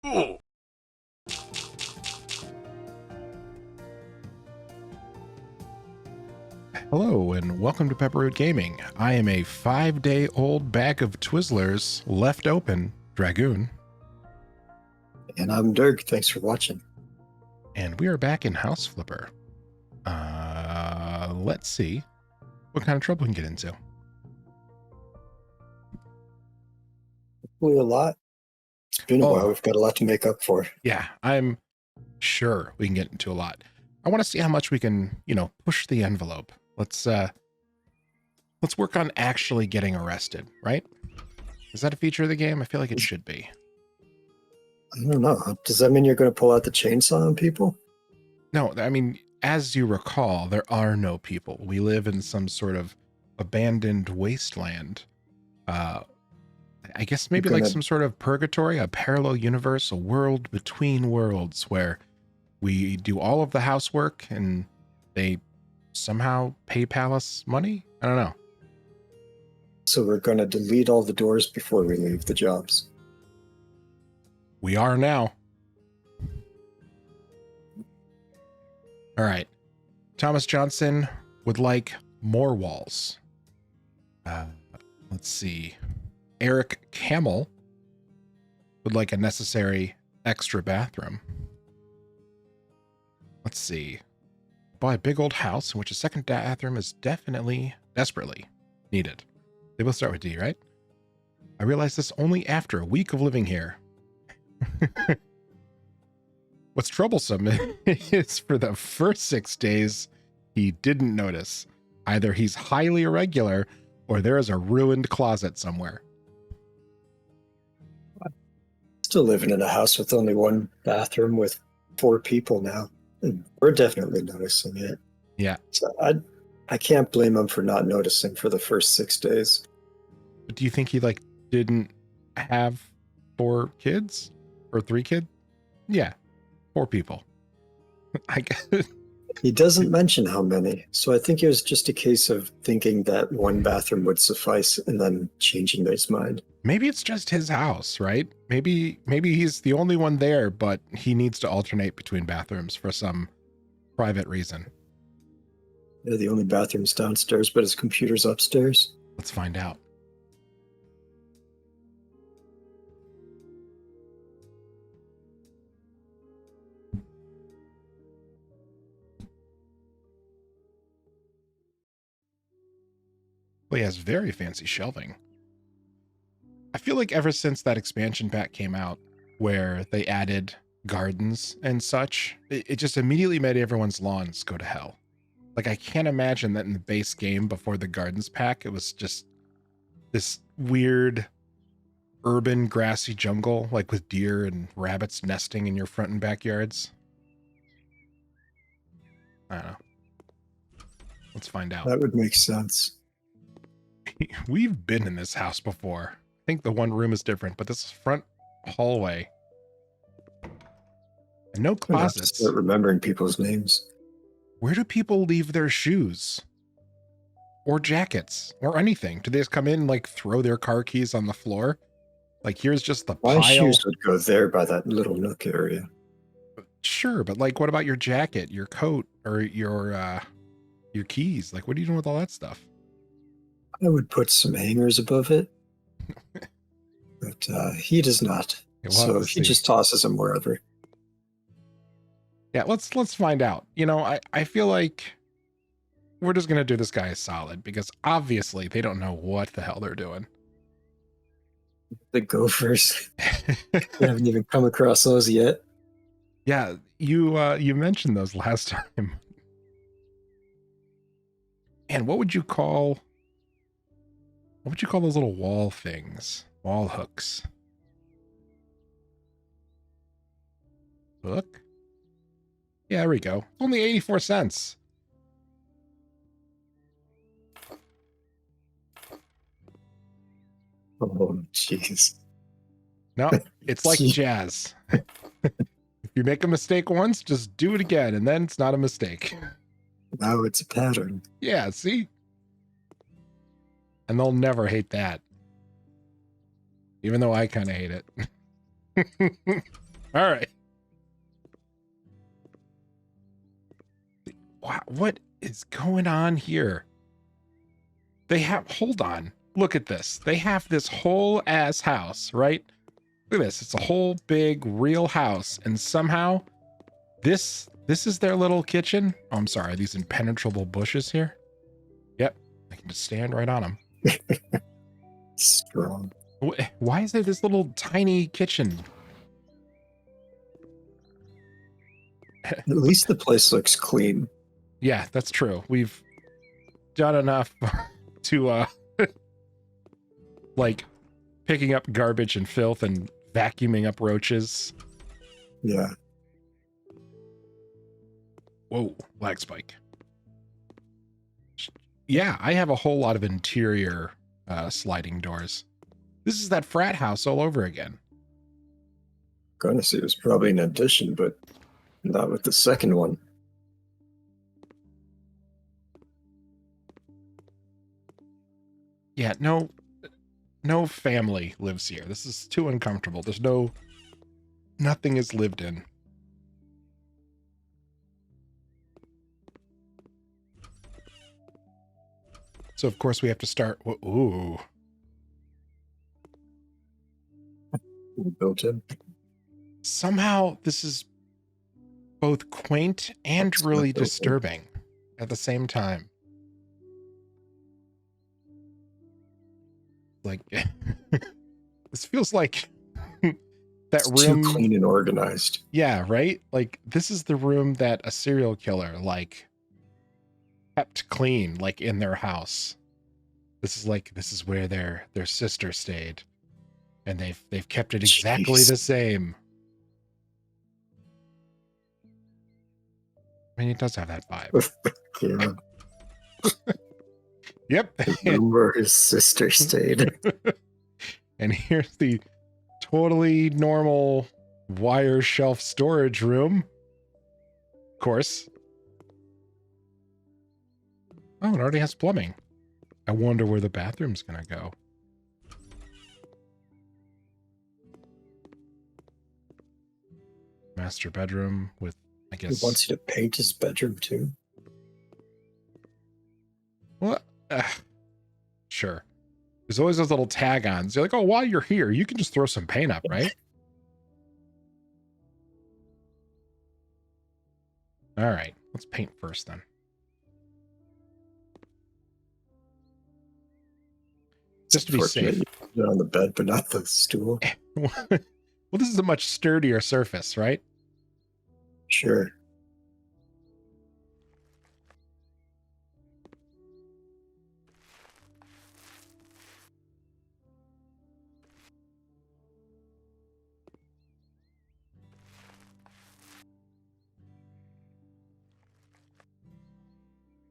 Oh. Hello and welcome to Pepperroot Gaming. I am a 5-day-old bag of Twizzlers left open, Dragoon. And I'm Dirg. Thanks for watching. And we are back in House Flipper. Let's see what kind of trouble we can get into. Hopefully a lot. It's been a while. We've got a lot to make up for. Yeah, I'm sure we can get into a lot. I want to see how much we can, push the envelope. Let's work on actually getting arrested, right? Is that a feature of the game? I feel like it should be. I don't know. Does that mean you're going to pull out the chainsaw on people? No, I mean, as you recall, there are no people. We live in some sort of abandoned wasteland. I guess maybe like some sort of purgatory, a parallel universe, a world between worlds where we do all of the housework and they somehow PayPal us money? I don't know. So we're going to delete all the doors before we leave the jobs. We are now. All right. Thomas Johnson would like more walls. Let's see. Eric Camel would like a necessary extra bathroom. Let's see. Buy a big old house in which a second bathroom is desperately needed. They both start with D, right? I realized this only after a week of living here. What's troublesome is for the first 6 days, he didn't notice. Either he's highly irregular or there is a ruined closet somewhere. Still living in a house with only one bathroom with 4 people now. And we're definitely noticing it. Yeah. So I can't blame him for not noticing for the first 6 days. But do you think he didn't have 4 kids or 3 kids? Yeah. 4 people. I guess. He doesn't mention how many, so I think it was just a case of thinking that one bathroom would suffice and then changing his mind. Maybe it's just his house, right? Maybe he's the only one there, but he needs to alternate between bathrooms for some private reason. Yeah, the only bathroom's downstairs, but his computer's upstairs. Let's find out. Well, he has very fancy shelving. I feel like ever since that expansion pack came out, where they added gardens and such, it just immediately made everyone's lawns go to hell. Like, I can't imagine that in the base game before the gardens pack, it was just this weird urban grassy jungle, like with deer and rabbits nesting in your front and backyards. I don't know. Let's find out. That would make sense. We've been in this house before. I think the one room is different, but this front hallway. And no closets. Start remembering people's names. Where do people leave their shoes? Or jackets? Or anything? Do they just come in and throw their car keys on the floor? Like, here's just the pile. My shoes would go there by that little nook area. Sure, but what about your jacket, your coat, or your keys? What are you doing with all that stuff? I would put some hangers above it. But he does not. So he just tosses them wherever. Yeah, let's find out. I feel like we're just going to do this guy a solid because obviously they don't know what the hell they're doing. The gophers. I haven't even come across those yet. Yeah, you mentioned those last time. And what would you call those little wall things? Wall hooks. Hook? Yeah, there we go. Only 84 cents. Oh, jeez. No, it's like jazz. If you make a mistake once, just do it again, and then it's not a mistake. Now it's a pattern. Yeah, see? And they'll never hate that. Even though I kind of hate it. All right. Wow, what is going on here? They have, hold on. Look at this. They have this whole ass house, right? Look at this. It's a whole big real house. And somehow this is their little kitchen. Oh, I'm sorry. These impenetrable bushes here. Yep. I can just stand right on them. Strong. Why is there this little tiny kitchen? At least the place looks clean. Yeah, that's true. We've done enough to like picking up garbage and filth and vacuuming up roaches. Yeah. Whoa, lag spike. Yeah, I have a whole lot of interior sliding doors. This is that frat house all over again. Gonna say it was probably an addition, but not with the second one. Yeah, no family lives here. This is too uncomfortable. There's nothing is lived in. So of course we have to start. Ooh. Built in. Somehow this is both quaint and really disturbing at the same time. Like this feels like that It's room, too clean and organized. yeah, right? Like this is the room that a serial killer like kept clean, like in their house. This is where their sister stayed, and they've kept it exactly Jeez. the same. I mean, it does have that vibe. Yeah. Yep. The room where his sister stayed. And here's the totally normal wire shelf storage room. Of course. Oh, it already has plumbing. I wonder where the bathroom's gonna go. Master bedroom with, I guess. He wants you to paint his bedroom too. What? Sure. There's always those little tag-ons. You're like, oh, while you're here, you can just throw some paint up, right? All right, let's paint first then. Just to be safe. You put it on the bed, but not the stool. Well, this is a much sturdier surface, right? Sure.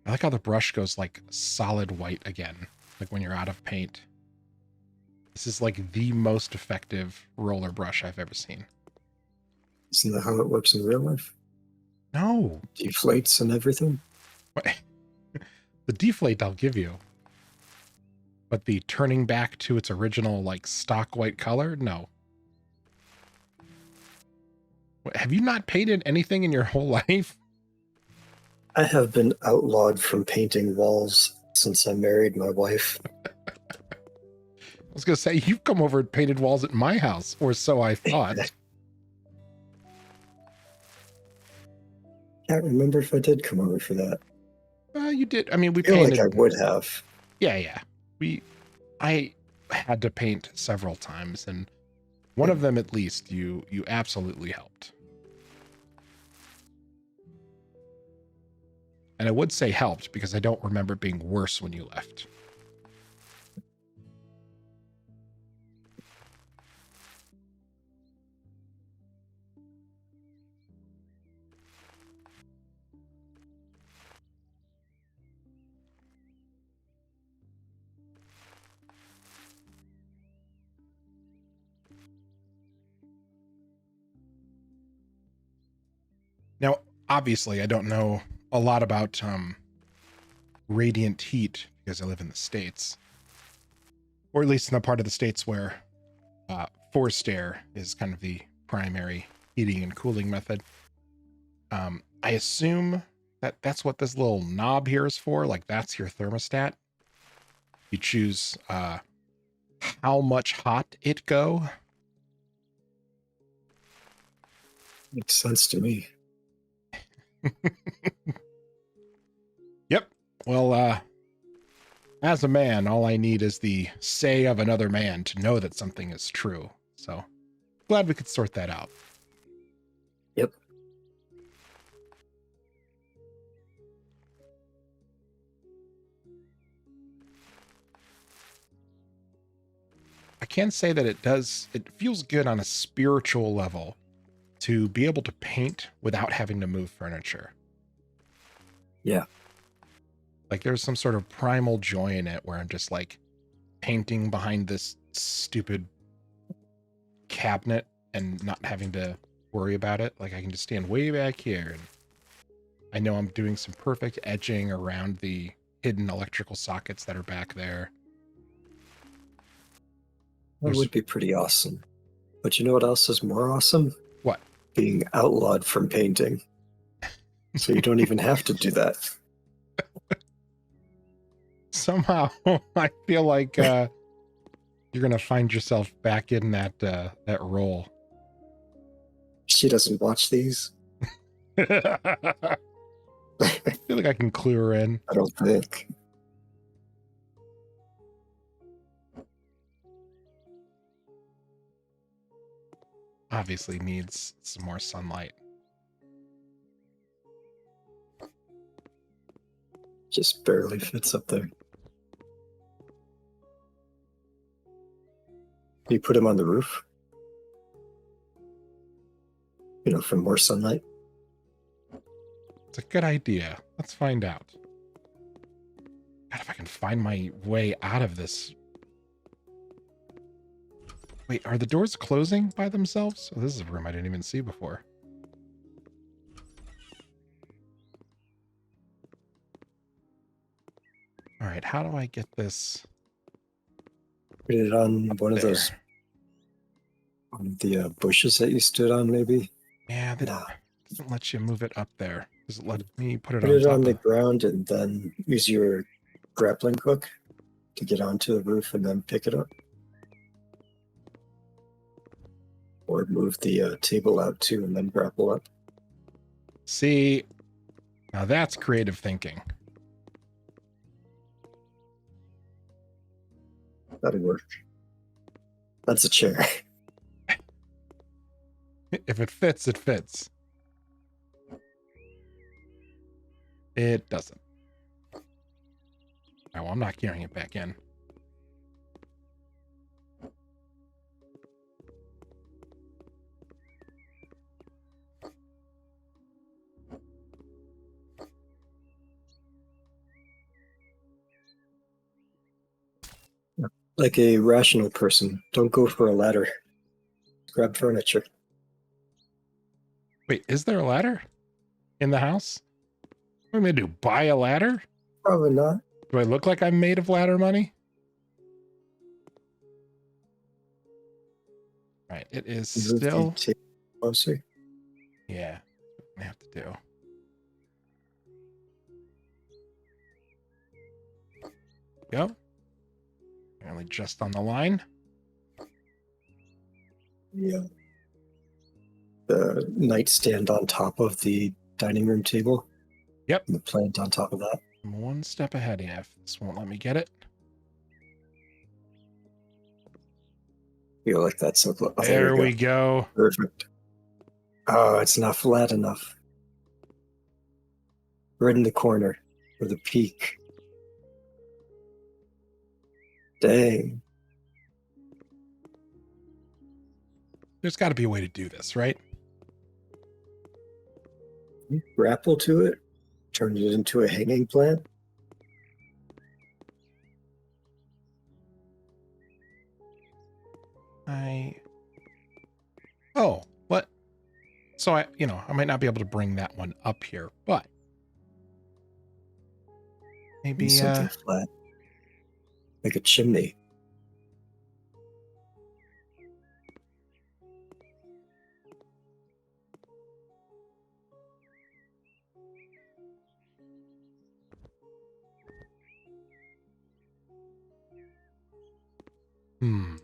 I like how the brush goes like solid white again, like when you're out of paint. This is like the most effective roller brush I've ever seen. Isn't that how it works in real life? No. Deflates and everything? What? The deflate I'll give you. But the turning back to its original like stock white color, no. What, have you not painted anything in your whole life? I have been outlawed from painting walls since I married my wife. I was going to say, you've come over and painted walls at my house, or so I thought. Can't remember if I did come over for that. You did. I mean, we I feel painted. like I would have. Yeah. I had to paint several times, and one of them at least, you absolutely helped. And I would say helped because I don't remember it being worse when you left. Now, obviously, I don't know a lot about radiant heat because I live in the States, or at least in the part of the States where forced air is kind of the primary heating and cooling method. I assume that that's what this little knob here is for. Like that's your thermostat. You choose how much hot it go. Makes sense to me. Yep. Well, as a man, all I need is the say of another man to know that something is true. So glad we could sort that out. Yep. I can say that it feels good on a spiritual level to be able to paint without having to move furniture. Yeah. Like there's some sort of primal joy in it where I'm just like painting behind this stupid cabinet and not having to worry about it. Like I can just stand way back here and I know I'm doing some perfect edging around the hidden electrical sockets that are back there. That would be pretty awesome. But you know what else is more awesome? What? Being outlawed from painting. So you don't even have to do that. Somehow I feel like you're gonna find yourself back in that role. She doesn't watch these. I feel like I can clue her in. I don't think. Obviously needs some more sunlight. Just barely fits up there. You put him on the roof? You know, for more sunlight? It's a good idea. Let's find out. God, if I can find my way out of this. Wait, are the doors closing by themselves? Oh, this is a room I didn't even see before. All right, how do I get this? Put it on one of There. those, one of the bushes that you stood on, maybe? Yeah, that Nah. doesn't let you move it up there. Does it let me put it Put on it top on the of... ground and then use your grappling hook to get onto the roof and then pick it up. Or move the table out too and then grapple up. See, now that's creative thinking. That'd work. That's a chair. If it fits, it fits. It doesn't. Oh, well, I'm not carrying it back in. Like a rational person, don't go for a ladder. Grab furniture. Wait, is there a ladder in the house? What am I gonna do? Buy a ladder? Probably not. Do I look like I'm made of ladder money? Right, it is Move the still... table closer. Yeah, I have to do. Go. Apparently just on the line. Yeah. The nightstand on top of the dining room table. Yep. And the plant on top of that. I'm one step ahead of you. If this won't let me get it. Feel like that's so close. There we go. Perfect. Oh, it's not flat enough. Right in the corner for the peak. Dang. There's got to be a way to do this, right? Grapple to it. Turn it into a hanging plant. Oh, what? So I might not be able to bring that one up here, but maybe Something flat. Like a chimney. Hmm.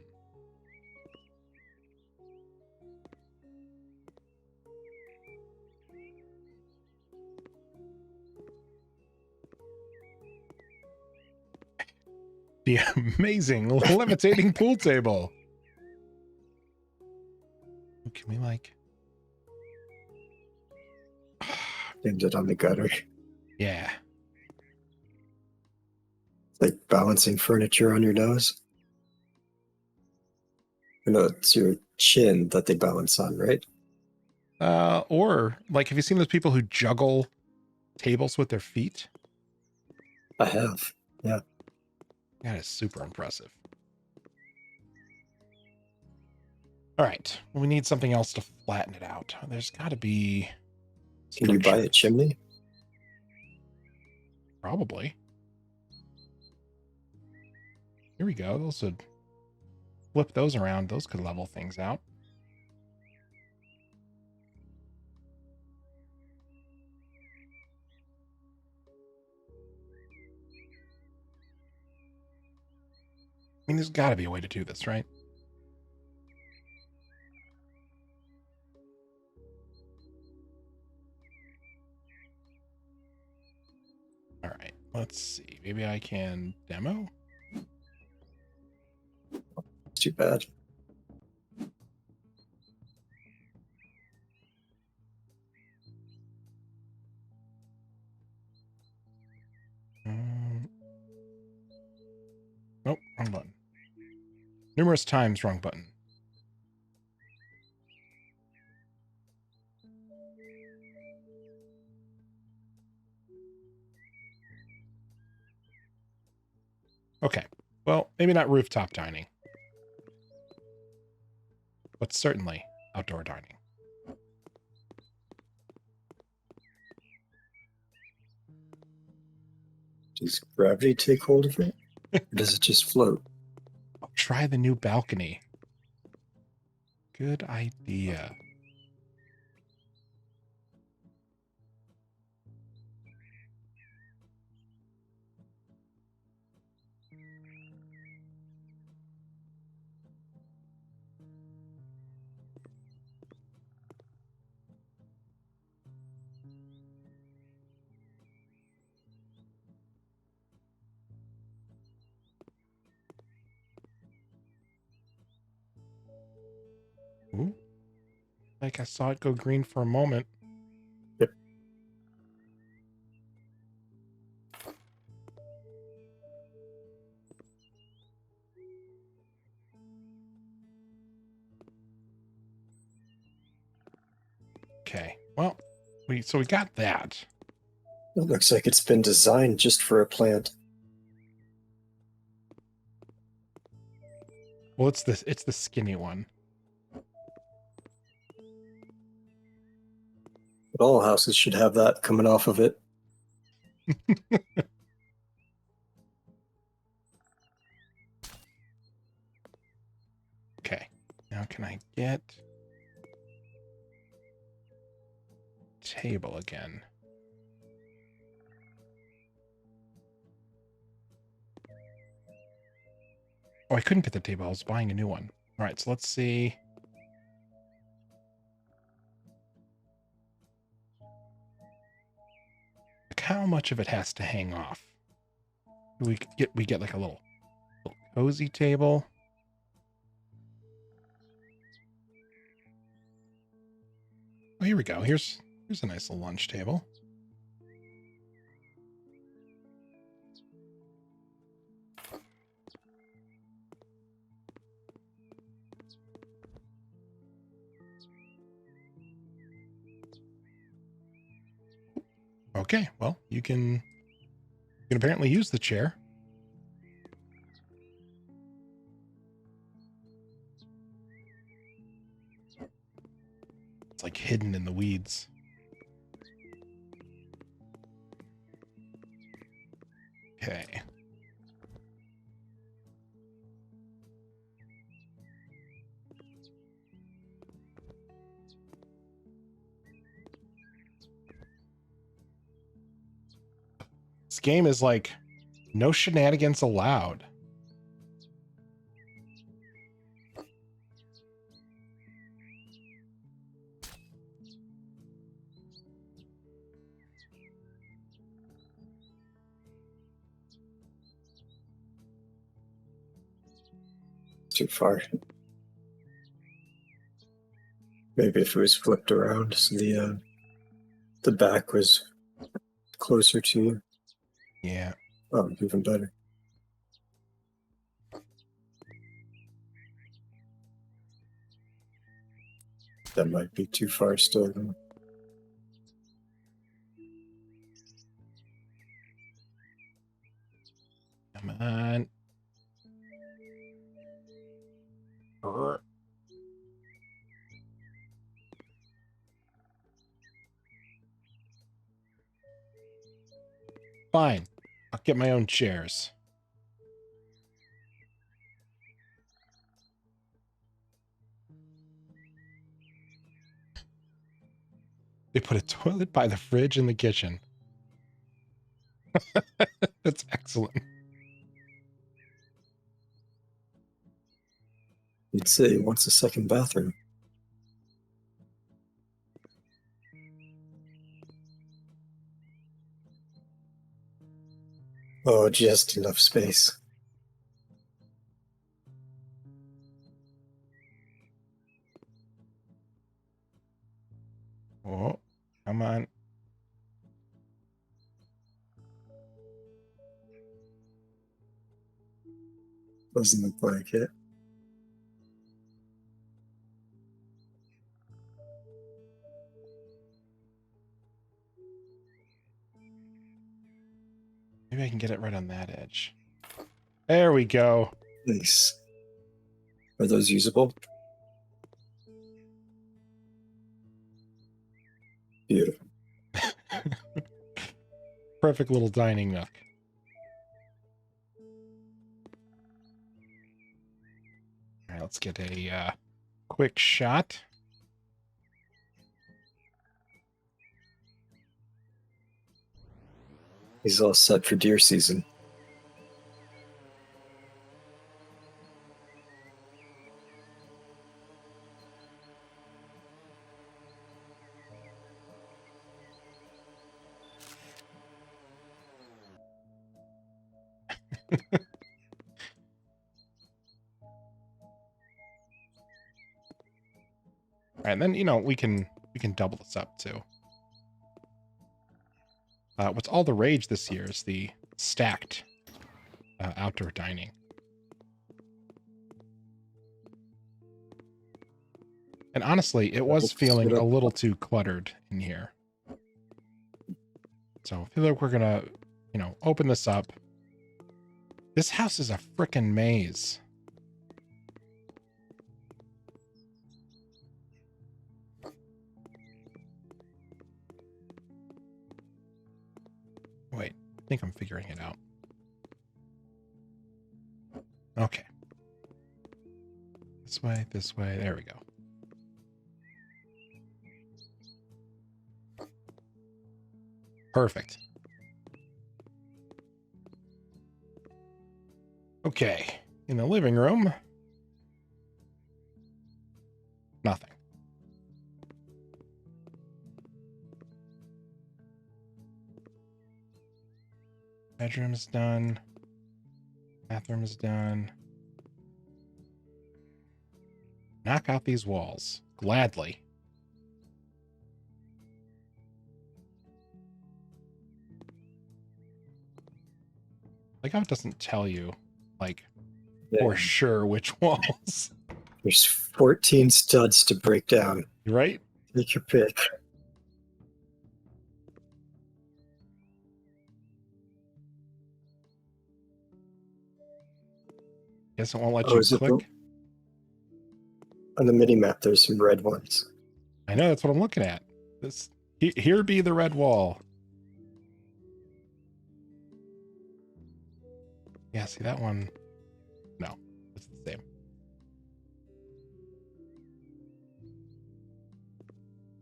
The amazing levitating pool table. Can we like... Aimed it on the gutter. Yeah. Like balancing furniture on your nose. No, it's your chin that they balance on, right? Or like, have you seen those people who juggle tables with their feet? I have. Yeah. That is super impressive. All right. Well, we need something else to flatten it out. There's got to be... Can you buy a structures. chimney? Probably. Here we go. Those would flip those around. Those could level things out. I mean, there's got to be a way to do this, right? All right. Let's see. Maybe I can demo? It's too bad. Nope, wrong button. Numerous times, wrong button. Okay. Well, maybe not rooftop dining, but certainly outdoor dining. Does gravity take hold of it? Or does it just float? I'll try the new balcony. Good idea. Ooh. Like I saw it go green for a moment. Yep. Okay. Well, we got that. It looks like it's been designed just for a plant. Well, it's the skinny one. But all houses should have that coming off of it. Okay. Now can I get table again? Oh, I couldn't get the table. I was buying a new one. All right, so let's see. Like how much of it has to hang off? We get like a little cozy table. Oh, here we go. Here's a nice little lunch table. Okay, well, you can apparently use the chair. It's like hidden in the weeds. Okay. This game is like no shenanigans allowed. too far. Maybe if it was flipped around so the back was closer to you. Yeah. Oh, even better. That might be too far still. Though. Come on. Brr. Fine. I'll get my own chairs. They put a toilet by the fridge in the kitchen. That's excellent. You'd say he wants a second bathroom. Oh, just enough space. Oh, come on. Doesn't look like it. Maybe I can get it right on that edge. There we go. Nice. Are those usable? Beautiful. Perfect little dining nook. All right, let's get a quick shot. He's all set for deer season. All right, and then we can double this up too. What's all the rage this year is the stacked outdoor dining. And honestly, it was feeling a little too cluttered in here. So I feel like we're gonna, open this up. This house is a frickin' maze. Wait, I think I'm figuring it out. Okay. This way, there we go. Perfect. Okay, in the living room, nothing. Bedroom is done. Bathroom is done. Knock out these walls. Gladly. Like how it doesn't tell you, like, for sure which walls. There's 14 studs to break down. Right? Take your pick. Guess it won't let you click. On the mini map, there's some red ones. I know, that's what I'm looking at. Here be the red wall. Yeah, see that one? No, it's the same.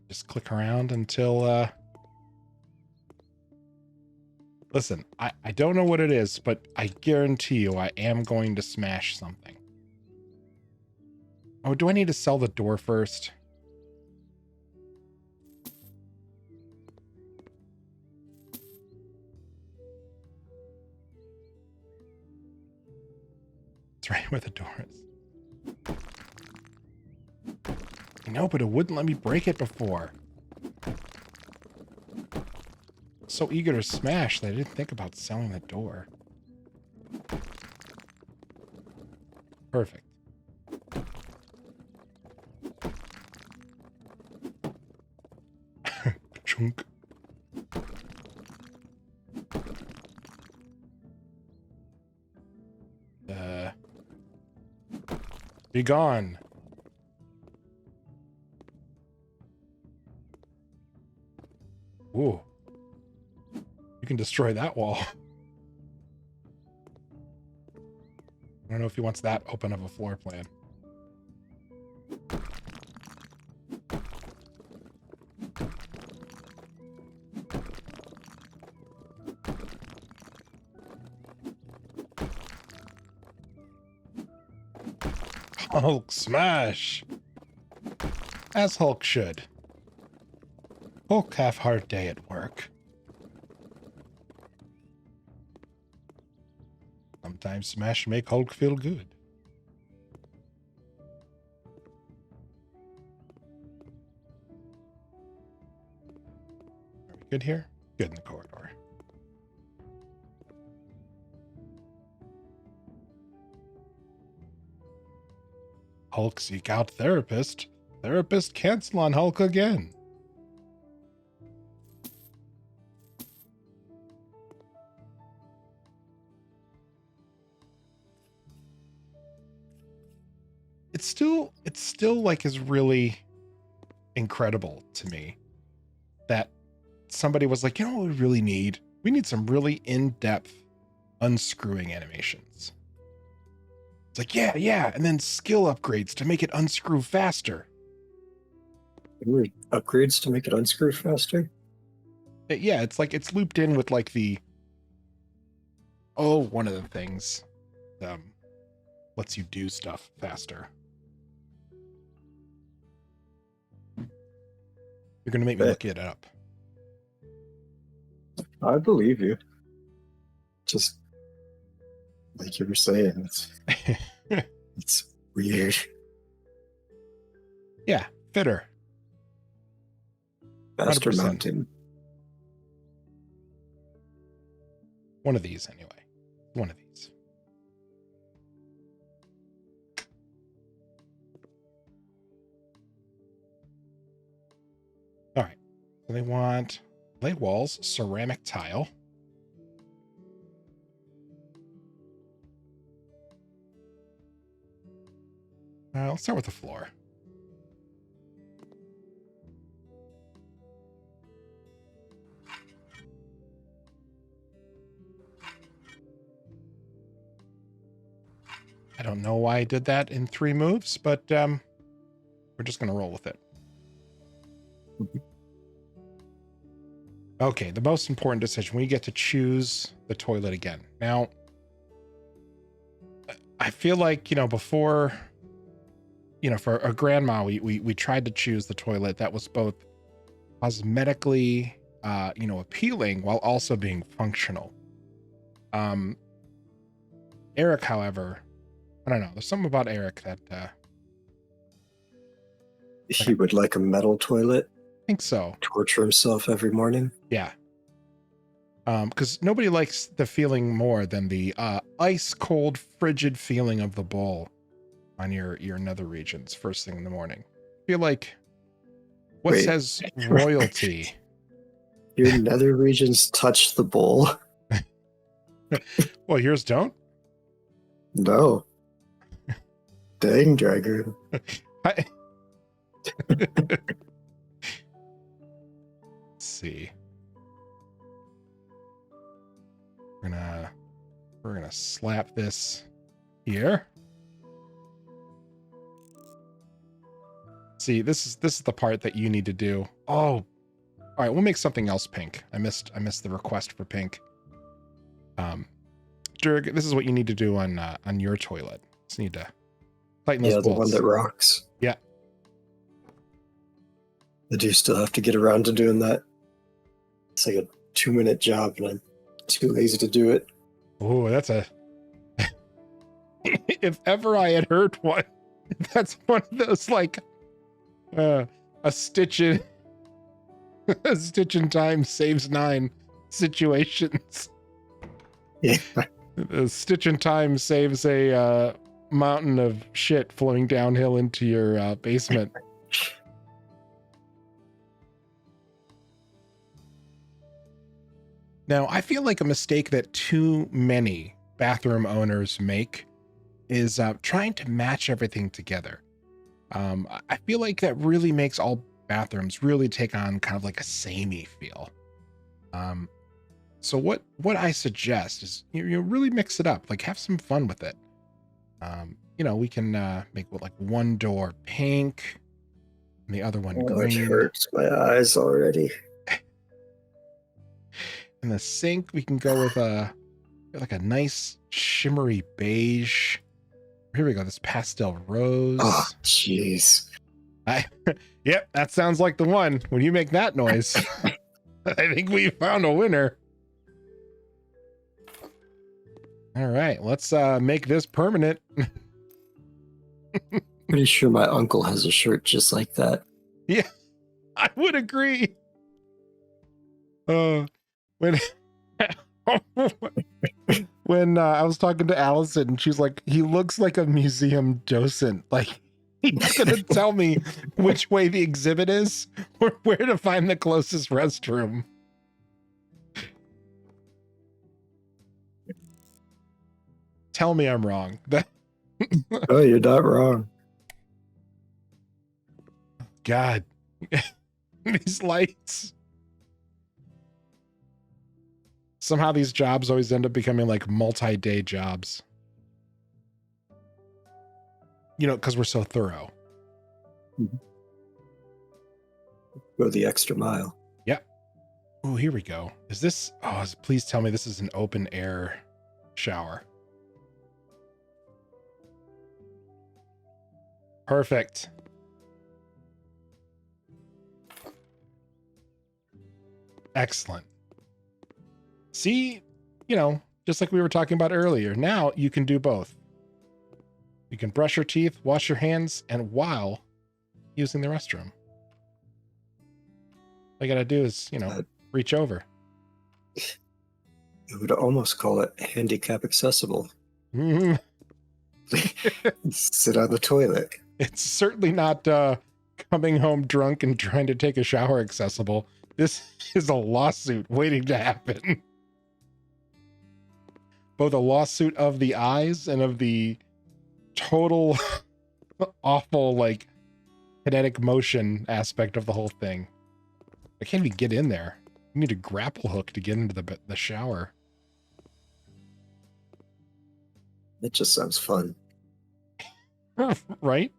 Just click around until, listen, I don't know what it is, but I guarantee you I am going to smash something. Oh, do I need to sell the door first? It's right where the door is. know, but it wouldn't let me break it before. So eager to smash that I didn't think about selling the door. Perfect. Chunk. Be gone. Ooh. You can destroy that wall. I don't know if he wants that open of a floor plan. Hulk smash! As Hulk should. Hulk have hard day at work. Sometimes smash make Hulk feel good. Are we good here? Good in the corridor. Hulk seek out therapist. Therapist cancel on Hulk again. It's still like is really incredible to me that somebody was like, you know what we really need? We need some really in-depth unscrewing animations. It's like, yeah, and then skill upgrades to make it unscrew faster. Upgrades to make it unscrew faster? Yeah, it's like it's looped in with like one of the things lets you do stuff faster. You're gonna make me look it up. I believe you. Just like you were saying, it's weird. Yeah, fitter. Faster 100%. mounting. One of these, anyway. One of these. All right. So they want lay walls, ceramic tile. Let's start with the floor. I don't know why I did that in 3 moves, but we're just going to roll with it. Okay, the most important decision. We get to choose the toilet again. Now, I feel like, before, for a grandma, we tried to choose the toilet that was both cosmetically, appealing while also being functional. Eric, however, I don't know. There's something about Eric that He would like a metal toilet. I think so. Torture himself every morning. Yeah. Because nobody likes the feeling more than the ice cold, frigid feeling of the bowl on your nether regions first thing in the morning. I feel like what says royalty? Your nether regions touch the bowl? Well, yours don't? No. Dang, Dragoon. Let's see. We're gonna slap this here. See, this is the part that you need to do. Oh, all right. We'll make something else pink. I missed the request for pink. Dirg, this is what you need to do on your toilet. Just need to tighten those bolts. The one that rocks. Yeah. I do still have to get around to doing that. It's like a 2-minute job, and I'm too lazy to do it. Oh, that's a... If ever I had heard one, that's one of those, like, A stitch in a stitch in time saves 9 situations. Yeah. A stitch in time saves a mountain of shit flowing downhill into your basement. Now, I feel like a mistake that too many bathroom owners make is trying to match everything together. I feel like that really makes all bathrooms really take on kind of like a samey feel. So what I suggest is you really mix it up, like have some fun with it. We can make like one door pink and the other one Oh, it green. hurts my eyes already. And the sink, we can go with like a nice shimmery beige. Here we go. This pastel rose. Oh, jeez. Yep, that sounds like the one. When you make that noise, I think we found a winner. All right, let's make this permanent. Pretty sure my uncle has a shirt just like that. Yeah, I would agree. When when I was talking to Allison, she's like, he looks like a museum docent. Like he's gonna tell me which way the exhibit is or where to find the closest restroom. Tell me I'm wrong. Oh, you're not wrong. God, these lights. Somehow these jobs always end up becoming like multi-day jobs. Because we're so thorough. Go the extra mile. Yeah. Oh, here we go. Is this? Oh, please tell me this is an open air shower. Perfect. Excellent. See, just like we were talking about earlier, now you can do both. You can brush your teeth, wash your hands, and while using the restroom. All you gotta do is, reach over. I would almost call it handicap accessible. Sit on the toilet. It's certainly not coming home drunk and trying to take a shower accessible. This is a lawsuit waiting to happen. Both a lawsuit of the eyes and of the total awful, like, kinetic motion aspect of the whole thing. I can't even get in there. You need a grapple hook to get into the shower. It just sounds fun. Right?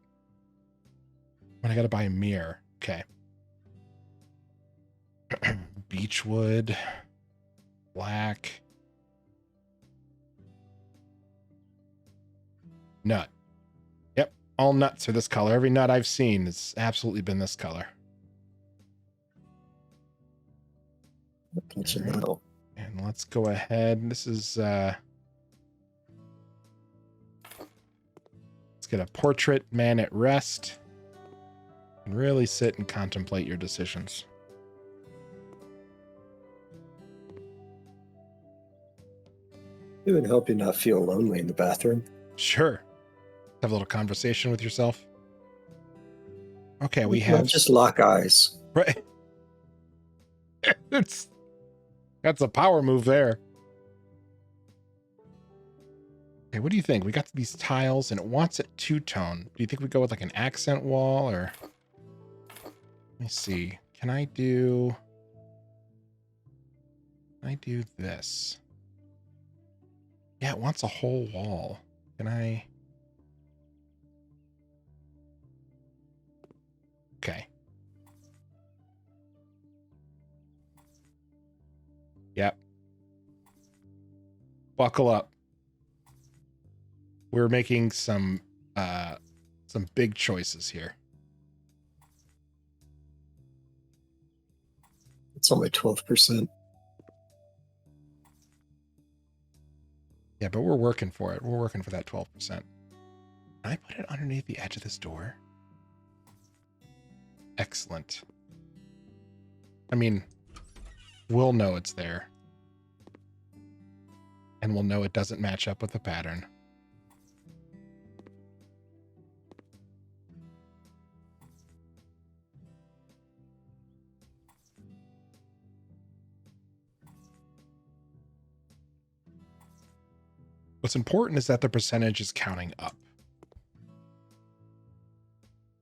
But I gotta buy a mirror. Okay. Beechwood. Black. Nut. Yep. All nuts are this color. Every nut I've seen has absolutely been this color. Right. And let's go ahead. This is let's get a portrait man at rest and really sit and contemplate your decisions. It would help you not feel lonely in the bathroom. Sure. Have a little conversation with yourself. Okay, we have just lock eyes. Right. That's a power move there. Okay, what do you think? We got these tiles and it wants it two-tone. Do you think we go with like an accent wall or... Let me see. Can I do this? Yeah, it wants a whole wall. Can I... Okay. Yep. Buckle up. We're making some big choices here. It's only 12%. Yeah, but we're working for it. We're working for that 12%. Can I put it underneath the edge of this door? Excellent. I mean, we'll know it's there. And we'll know it doesn't match up with the pattern. What's important is that the percentage is counting up.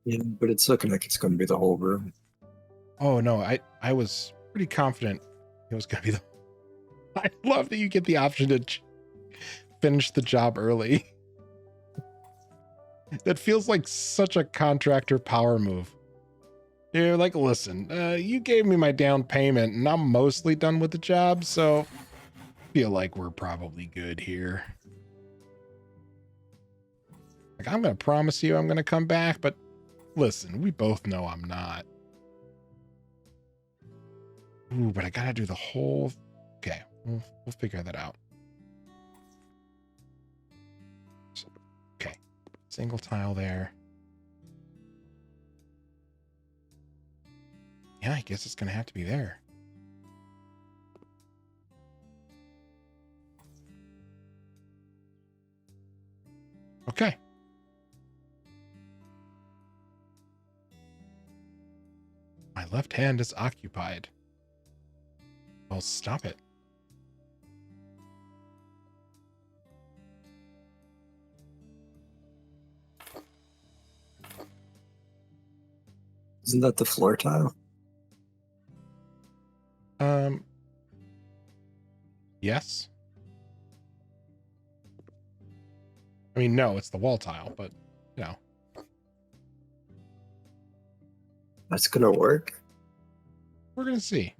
Yeah, but it's looking like it's going to be the whole room. Oh, no, I was pretty confident it was going to be the... I love that you get the option to finish the job early. That feels like such a contractor power move. You're like, listen, you gave me my down payment and I'm mostly done with the job, so I feel like we're probably good here. Like, I'm going to promise you I'm going to come back, but listen, we both know I'm not. Ooh, but I got to do the whole... Okay, we'll figure that out. Okay, single tile there. Yeah, I guess it's going to have to be there. Okay. My left hand is occupied. Well, stop it. Isn't that the floor tile? Yes. I mean, no, it's the wall tile, but, you know. That's going to work. We're going to see.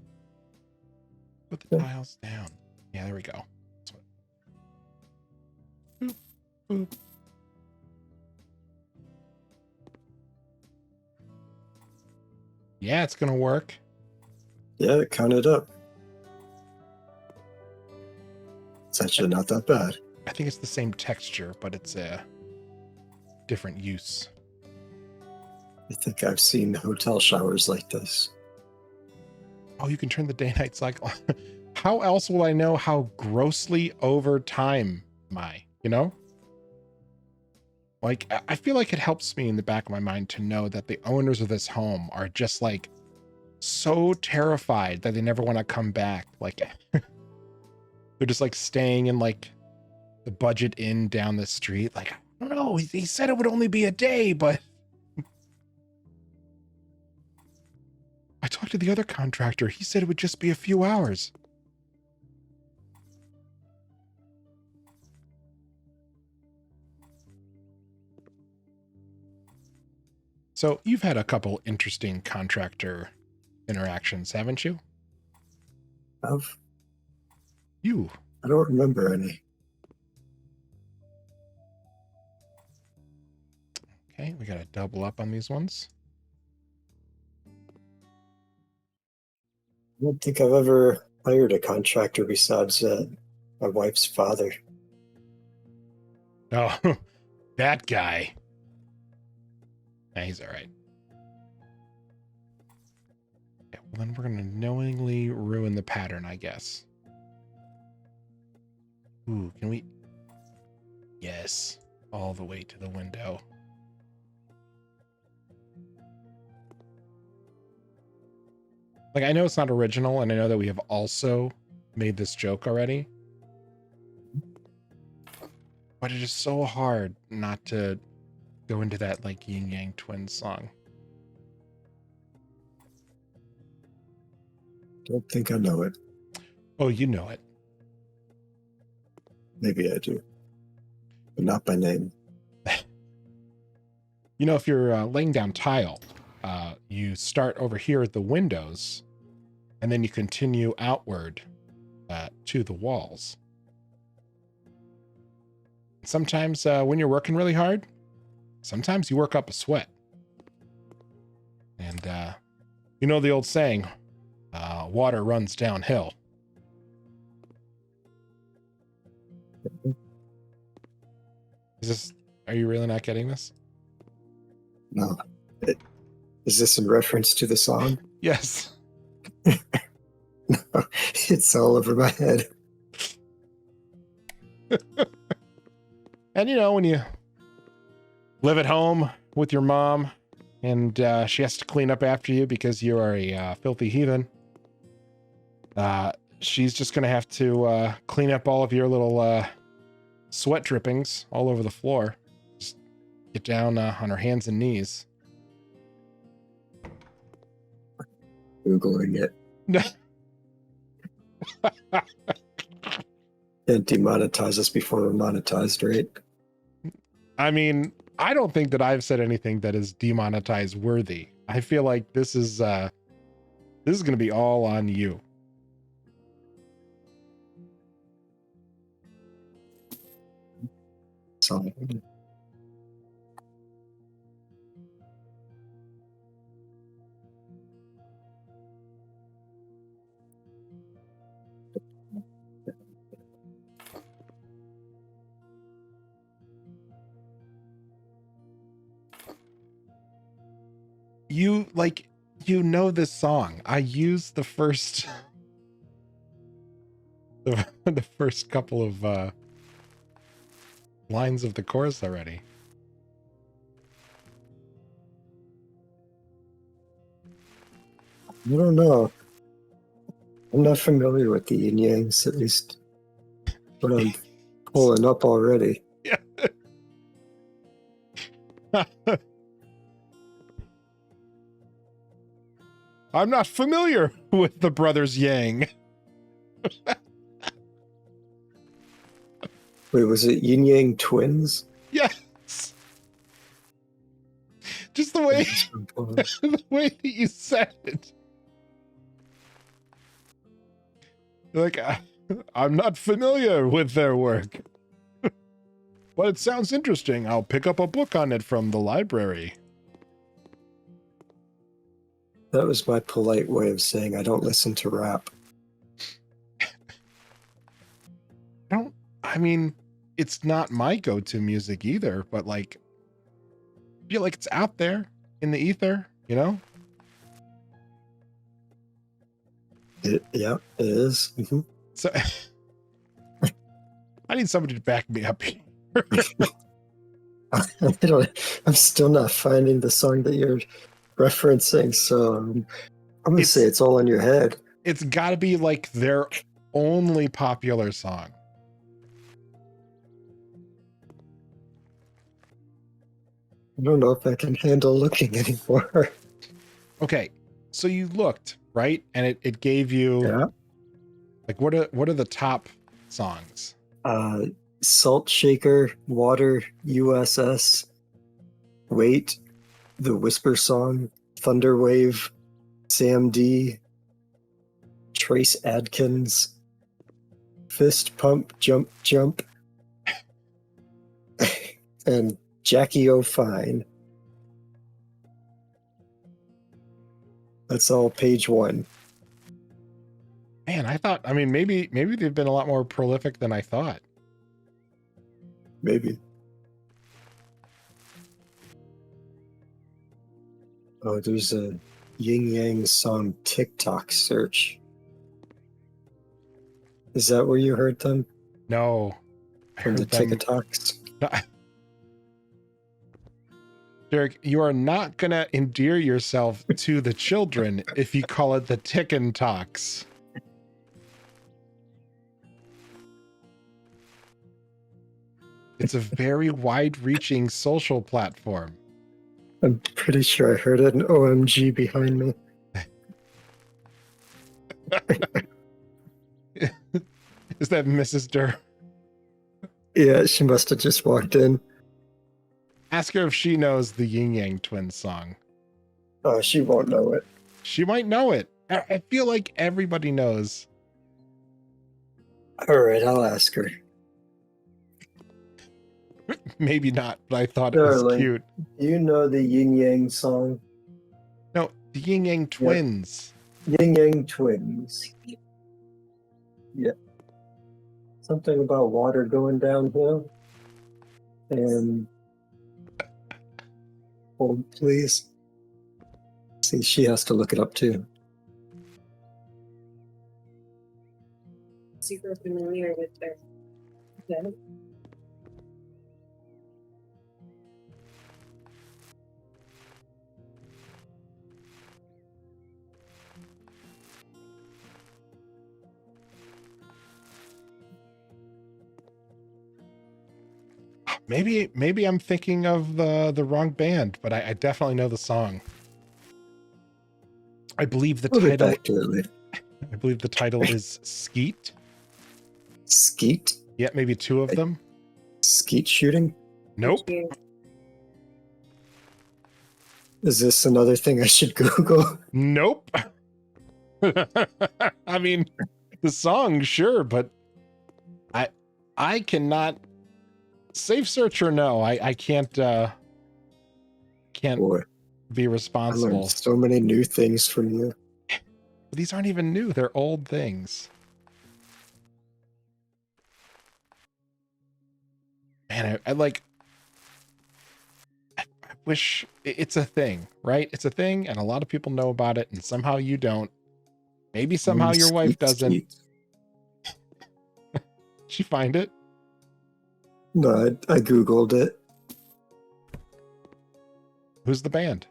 Put the tiles down. Yeah, there we go. Boop, boop. Yeah, it's going to work. Yeah, it counted up. It's actually not that bad. I think it's the same texture, but it's a different use. I think I've seen hotel showers like this. Oh, you can turn the day-night cycle. How else will I know how grossly over time am I, you know? Like, I feel like it helps me in the back of my mind to know that the owners of this home are just like so terrified that they never want to come back. Like, they're just like staying in like the budget inn down the street. Like, I don't know. He said it would only be a day, but I talked to the other contractor. He said it would just be a few hours. So you've had a couple interesting contractor interactions, haven't you? Have? You. I don't remember any. Okay, we got to double up on these ones. I don't think I've ever hired a contractor besides my wife's father. Oh, that guy. Nah, he's all right. Yeah, well, then we're going to knowingly ruin the pattern, I guess. Ooh, can we? Yes, all the way to the window. Like, I know it's not original, and I know that we have also made this joke already. But it is so hard not to go into that, like, Yin Yang Twins song. Don't think I know it. Oh, you know it. Maybe I do, but not by name. You know, if you're laying down tile, you start over here at the windows, and then you continue outward to the walls. Sometimes when you're working really hard, sometimes you work up a sweat. And you know the old saying, water runs downhill. Are you really not getting this? No. Is this in reference to the song? Yes. No, it's all over my head. And you know, when you live at home with your mom and she has to clean up after you because you are a filthy heathen, she's just going to have to clean up all of your little sweat drippings all over the floor. Just get down on her hands and knees. Googling it. No. Can't demonetize us before we're monetized, right? I mean, I don't think that I've said anything that is demonetized worthy. I feel like this is going to be all on you. So, You know this song. I used the first the first couple of lines of the chorus already. I don't know. I'm not familiar with the yin yangs, at least what I'm pulling up already. Yeah. I'm not familiar with the brothers Yang. Wait, was it yin yang twins? Yes. Just the way the way that you said it. Like, I'm not familiar with their work. But it sounds interesting. I'll pick up a book on it from the library. That was my polite way of saying I don't listen to rap. I mean, it's not my go-to music either, but like, I feel like it's out there in the ether, you know? Yeah, it is. Mm-hmm. So I need somebody to back me up here. I'm still not finding the song that you're referencing, so I'm going to say it's all in your head. It's got to be like their only popular song. I don't know if I can handle looking anymore. Okay, so you looked, right? And it gave you, Yeah. like, what are the top songs? Salt Shaker, Water, USS, Wait, The Whisper Song, Thunder Wave, Sam D, Trace Adkins, Fist Pump, Jump, Jump, and Jackie O'Fine. That's all page one. Man, I mean, maybe they've been a lot more prolific than I thought. Maybe. Oh, there's a Yin Yang song TikTok search. Is that where you heard them? No. From the TikToks? No. Dirk, you are not going to endear yourself to the children if you call it the Tick and Talks. It's a very wide-reaching social platform. I'm pretty sure I heard an OMG behind me. Is that Mrs. Durr? Yeah, she must have just walked in. Ask her if she knows the Yin Yang Twins song. Oh, she won't know it. She might know it. I feel like everybody knows. All right, I'll ask her. Maybe not, but I thought it was cute. Do you know the Yin Yang song? No, the Yin Yang Twins. Yep. Yin Yang Twins. Yeah. Something about water going downhill. And hold, please. See, she has to look it up too. Super familiar with their. Okay. Maybe I'm thinking of the wrong band, but I definitely know the song. I believe the We'll get title. back to it later. I believe the title is Skeet. Skeet? Yeah, maybe two of them. Skeet shooting? Nope. Is this another thing I should Google? Nope. I mean, the song, sure, but I cannot safe search or no. I can't Boy, be I responsible. learned so many new things from you. These aren't even new. They're old things. Man, I wish it's a thing, right? It's a thing, and a lot of people know about it, and somehow you don't. Maybe somehow your wife doesn't. Skeet. Did she find it? No, I Googled it. Who's the band?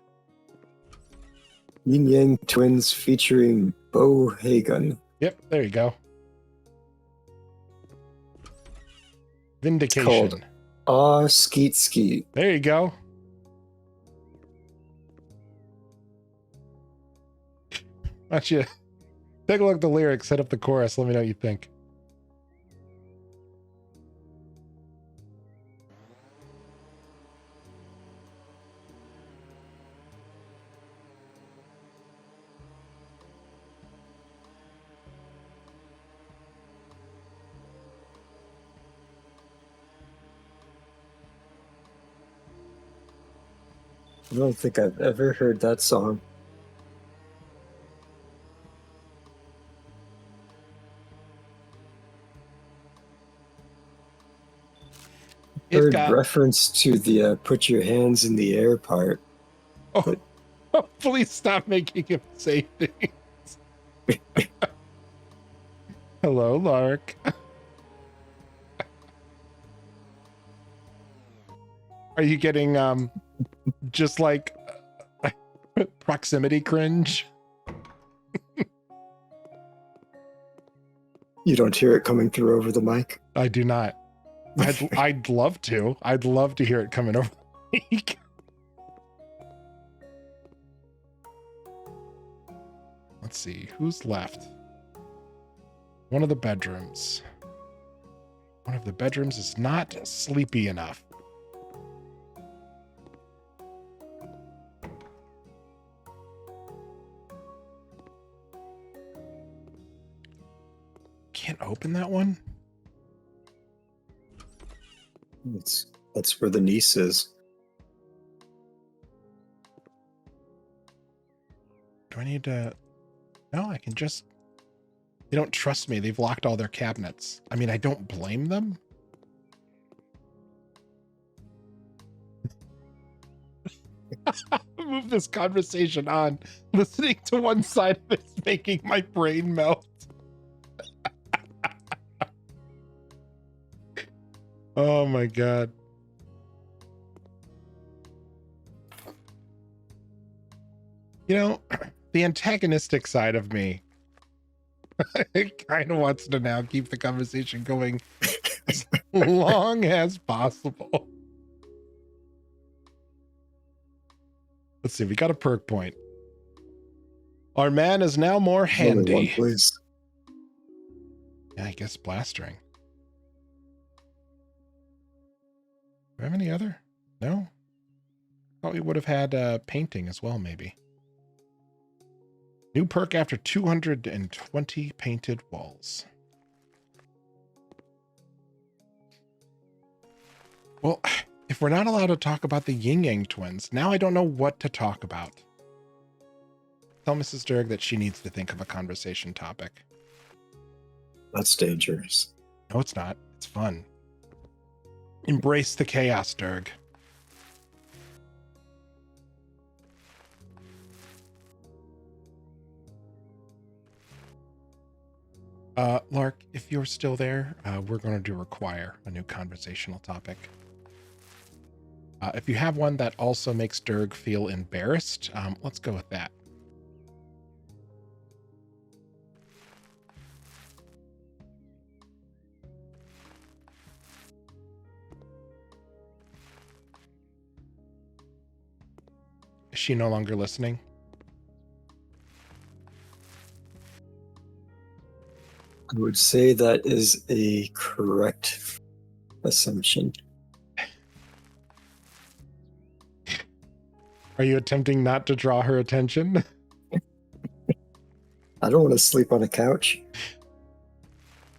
Yin Yang Twins featuring Bo Hagan. Yep, there you go. It's called Vindication. Skeet Skeet. There you go. Why don't you take a look at the lyrics, set up the chorus, let me know what you think. I don't think I've ever heard that song. It Heard got reference to the put your hands in the air part. oh, please stop making him say things. Hello, Lark. Are you getting just like proximity cringe? You don't hear it coming through over the mic? I do not. I'd love to. I'd love to hear it coming over the mic. Let's see, who's left? One of the bedrooms. One of the bedrooms is not sleepy enough. Can't open that one? That's where the niece is. Do I need to... No, I can just... They don't trust me. They've locked all their cabinets. I mean, I don't blame them. Move this conversation on. Listening to one side of it's making my brain melt. Oh my God. You know, the antagonistic side of me kind of wants to now keep the conversation going as long as possible. Let's see, we got a perk point. Our man is now more There's only one handy. place. Yeah, I guess blastering. Do we have any other? No? Thought we would have had painting as well, maybe. New perk after 220 painted walls. Well, if we're not allowed to talk about the Yin Yang twins, now I don't know what to talk about. Tell Mrs. Dirg that she needs to think of a conversation topic. That's dangerous. No, it's not. It's fun. Embrace the chaos, Dirg. Lark, if you're still there, we're going to require a new conversational topic. If you have one that also makes Dirg feel embarrassed, let's go with that. Is she no longer listening? I would say that is a correct assumption. Are you attempting not to draw her attention? I don't want to sleep on a couch.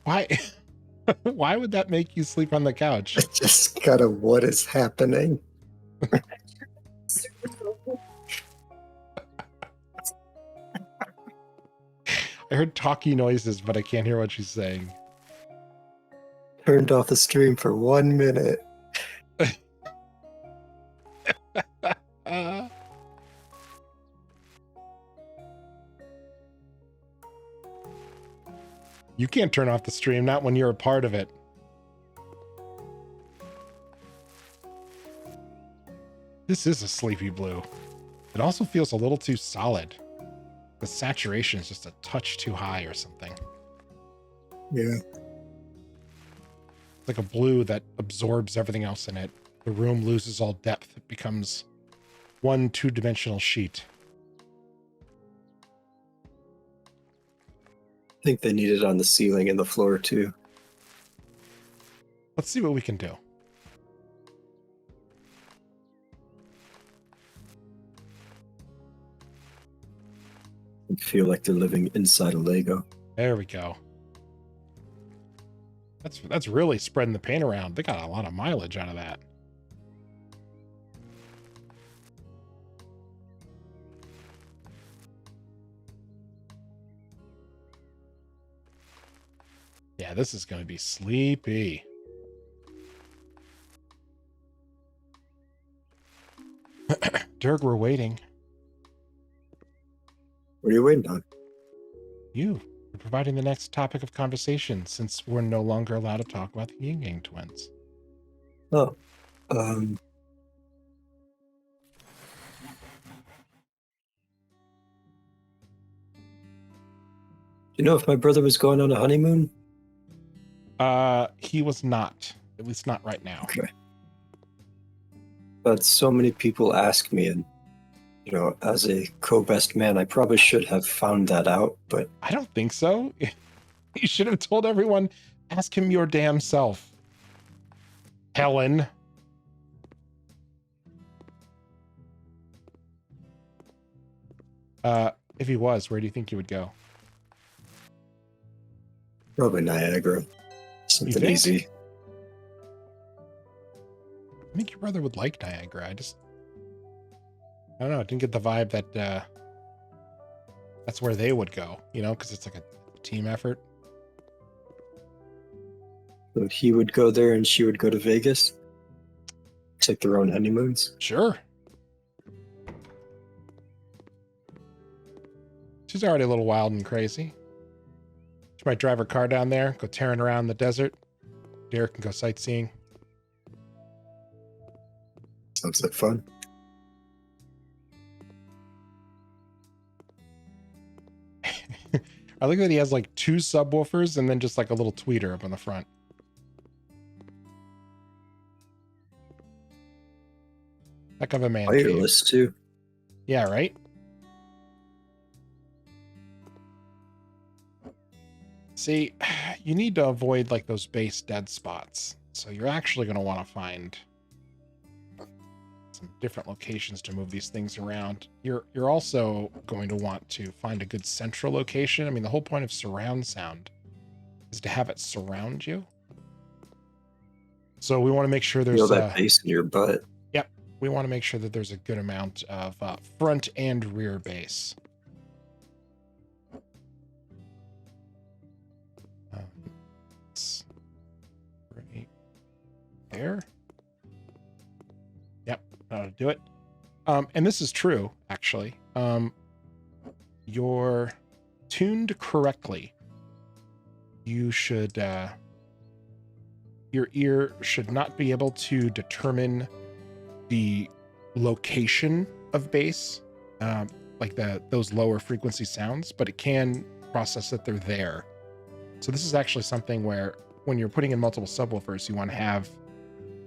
Why? Why would that make you sleep on the couch? It's just kind of what is happening. I heard talky noises, but I can't hear what she's saying. Turned off the stream for 1 minute. You can't turn off the stream, not when you're a part of it. This is a sleepy blue. It also feels a little too solid. The saturation is just a touch too high or something. Yeah. It's like a blue that absorbs everything else in it. The room loses all depth. It becomes one two-dimensional sheet. I think they need it on the ceiling and the floor too. Let's see what we can do. I feel like they're living inside a Lego. There we go. That's really spreading the paint around. They got a lot of mileage out of that. Yeah, this is going to be sleepy. Dirg, we're waiting. What are you waiting on? You're providing the next topic of conversation since we're no longer allowed to talk about the Yin Yang twins. Oh. You know if my brother was going on a honeymoon? He was not. At least not right now. Okay. But so many people ask me, and you know, as a co-best man, I probably should have found that out, but I don't think so. You should have told everyone, ask him your damn self. Helen. If he was, where do you think he would go? probably Niagara. Something think? easy. I think your brother would like Niagara. I don't know. I didn't get the vibe that that's where they would go, you know, because it's like a team effort. So he would go there and she would go to Vegas? Take their own honeymoons? Sure. She's already a little wild and crazy. She might drive her car down there, go tearing around the desert. Derek can go sightseeing. Sounds like fun. I like that he has like 2 subwoofers and then just like a little tweeter up on the front. Heck of a man cave. Wireless too. Yeah, right? See, you need to avoid like those base dead spots. So you're actually going to want to find some different locations to move these things around. You're also going to want to find a good central location. I mean, the whole point of surround sound is to have it surround you. So we want to make sure there's Feel that bass in your butt. Yep, we want to make sure that there's a good amount of front and rear bass. Right there. Yep, that'll do it. And this is true, actually. You're tuned correctly you should, your ear should not be able to determine the location of bass, like those lower frequency sounds, but it can process that they're there. So this is actually something where when you're putting in multiple subwoofers, you want to have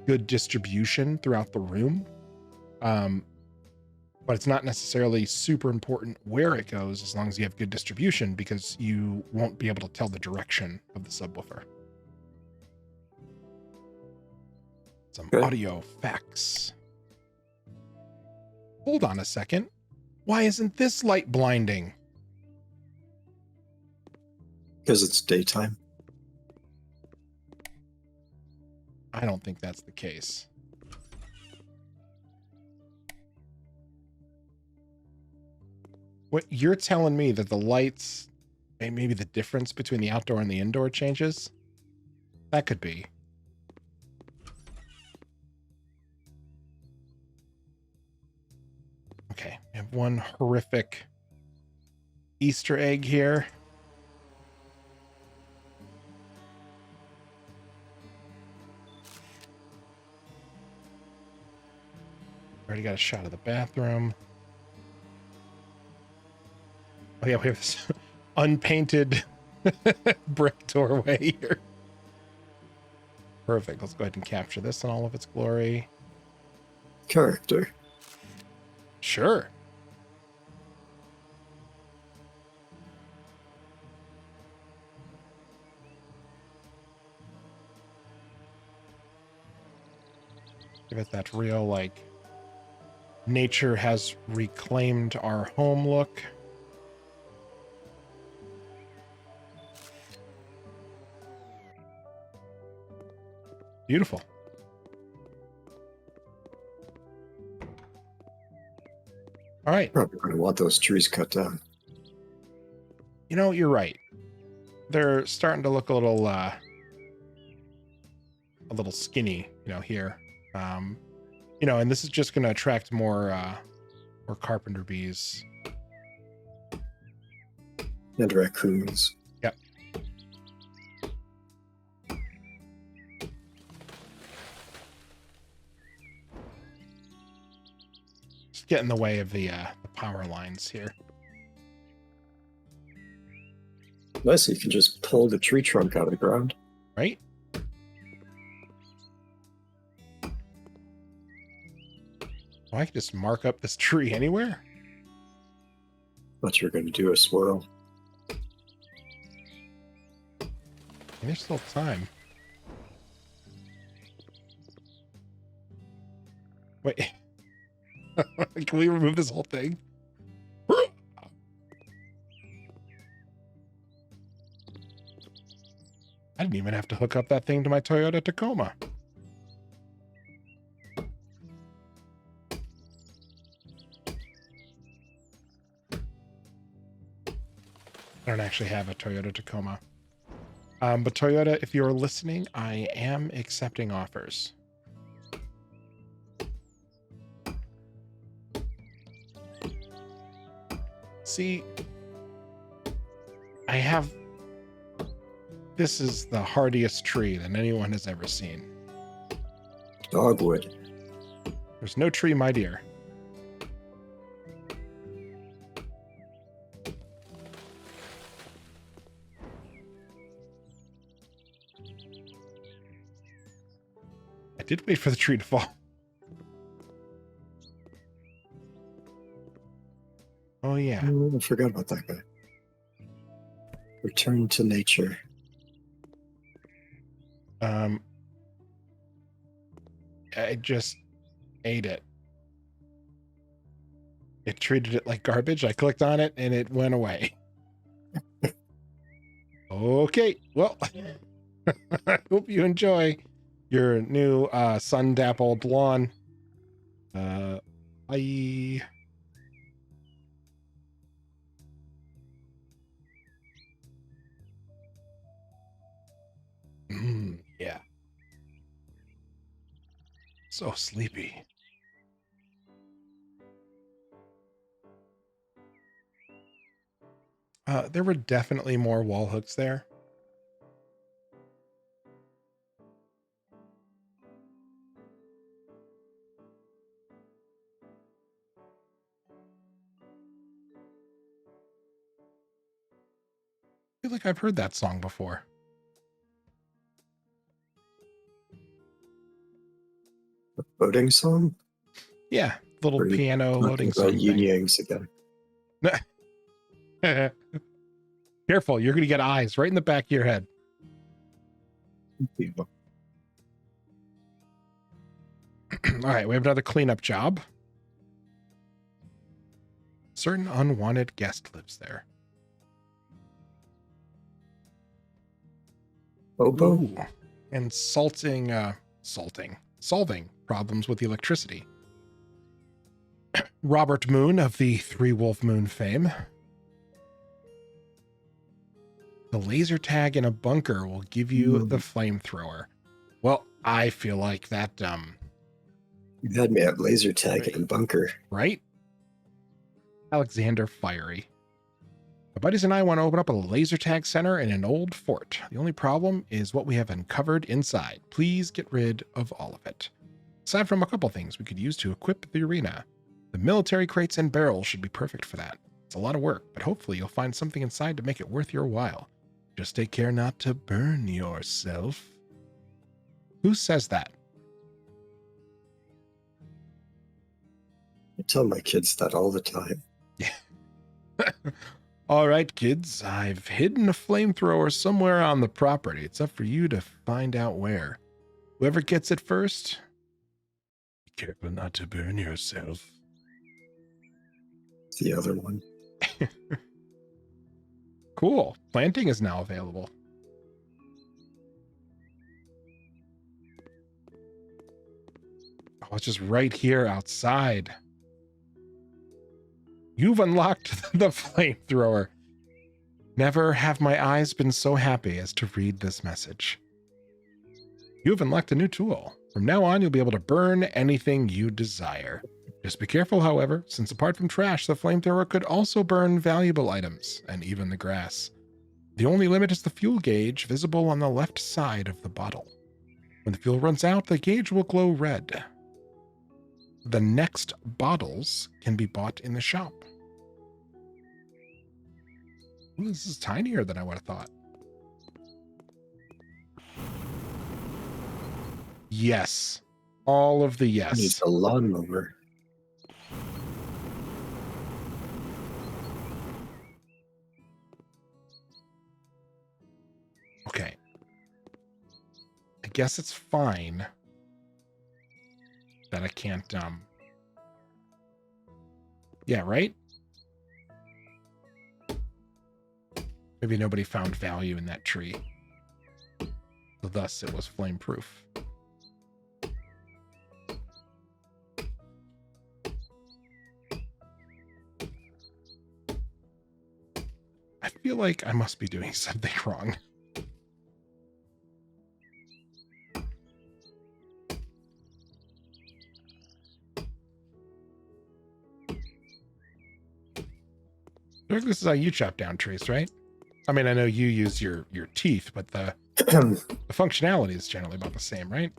good distribution throughout the room. But it's not necessarily super important where it goes as long as you have good distribution, because you won't be able to tell the direction of the subwoofer. Some audio facts. Hold on a second. Why isn't this light blinding? Because it's daytime. I don't think that's the case. What you're telling me that the lights, maybe the difference between the outdoor and the indoor changes? That could be. Okay, we have one horrific Easter egg here. Already got a shot of the bathroom. Oh yeah, we have this unpainted brick doorway here. Perfect. Let's go ahead and capture this in all of its glory. Character. Sure. Give it that real, like, nature has reclaimed our home look. Beautiful. All right. Probably going to want those trees cut down. You know, you're right. They're starting to look a little skinny, you know, here. You know, and this is just going to attract more carpenter bees. And raccoons. Yep. Just get in the way of the power lines here. Nice, you can just pull the tree trunk out of the ground. Right? Well, I can just mark up this tree anywhere. Thought you were going to do a swirl. There's still time. Wait. Can we remove this whole thing? I didn't even have to hook up that thing to my Toyota Tacoma. I don't actually have a Toyota Tacoma. But Toyota, if you're listening, I am accepting offers. See, I have... This is the hardiest tree that anyone has ever seen. Dogwood. There's no tree, my dear. I did wait for the tree to fall. Oh, yeah. Oh, I forgot about that guy. Return to nature. I just ate it. It treated it like garbage. I clicked on it and it went away. Okay, well, I hope you enjoy your new sun-dappled lawn. Bye. Yeah. So sleepy. There were definitely more wall hooks there. feel like I've heard that song before. A loading song? Yeah, little Or are you piano talking loading about song yin thing. yangs again. Careful, you're going to get eyes right in the back of your head. People. All right, we have another cleanup job. Certain unwanted guest lives there. Oboe? Ooh. And solving problems with electricity. Robert Moon of the Three Wolf Moon fame. The laser tag in a bunker will give you the flamethrower. Well, I feel like that, You had me at laser tag Right. and bunker. right? Alexander Fiery. My buddies and I want to open up a laser tag center in an old fort. The only problem is what we have uncovered inside. Please get rid of all of it. Aside from a couple things we could use to equip the arena. The military crates and barrels should be perfect for that. It's a lot of work, but hopefully you'll find something inside to make it worth your while. Just take care not to burn yourself. Who says that? I tell my kids that all the time. All right, kids, I've hidden a flamethrower somewhere on the property. It's up for you to find out where. Whoever gets it first, be careful not to burn yourself. The other one. Cool. Planting is now available. Oh, it's just right here outside. You've unlocked the flamethrower. Never have my eyes been so happy as to read this message. You've unlocked a new tool. From now on, you'll be able to burn anything you desire. Just be careful, however, since apart from trash, the flamethrower could also burn valuable items, and even the grass. The only limit is the fuel gauge visible on the left side of the bottle. When the fuel runs out, the gauge will glow red. The next bottles can be bought in the shop. Ooh, this is tinier than I would have thought. Yes. All of the yes. Needs a lawnmower. Okay. I guess it's fine that I can't, yeah, right? Maybe nobody found value in that tree. So thus it was flame-proof. I feel like I must be doing something wrong. Dirk, this is how you chop down trees, right? I mean, I know you use your teeth, but the functionality is generally about the same, right?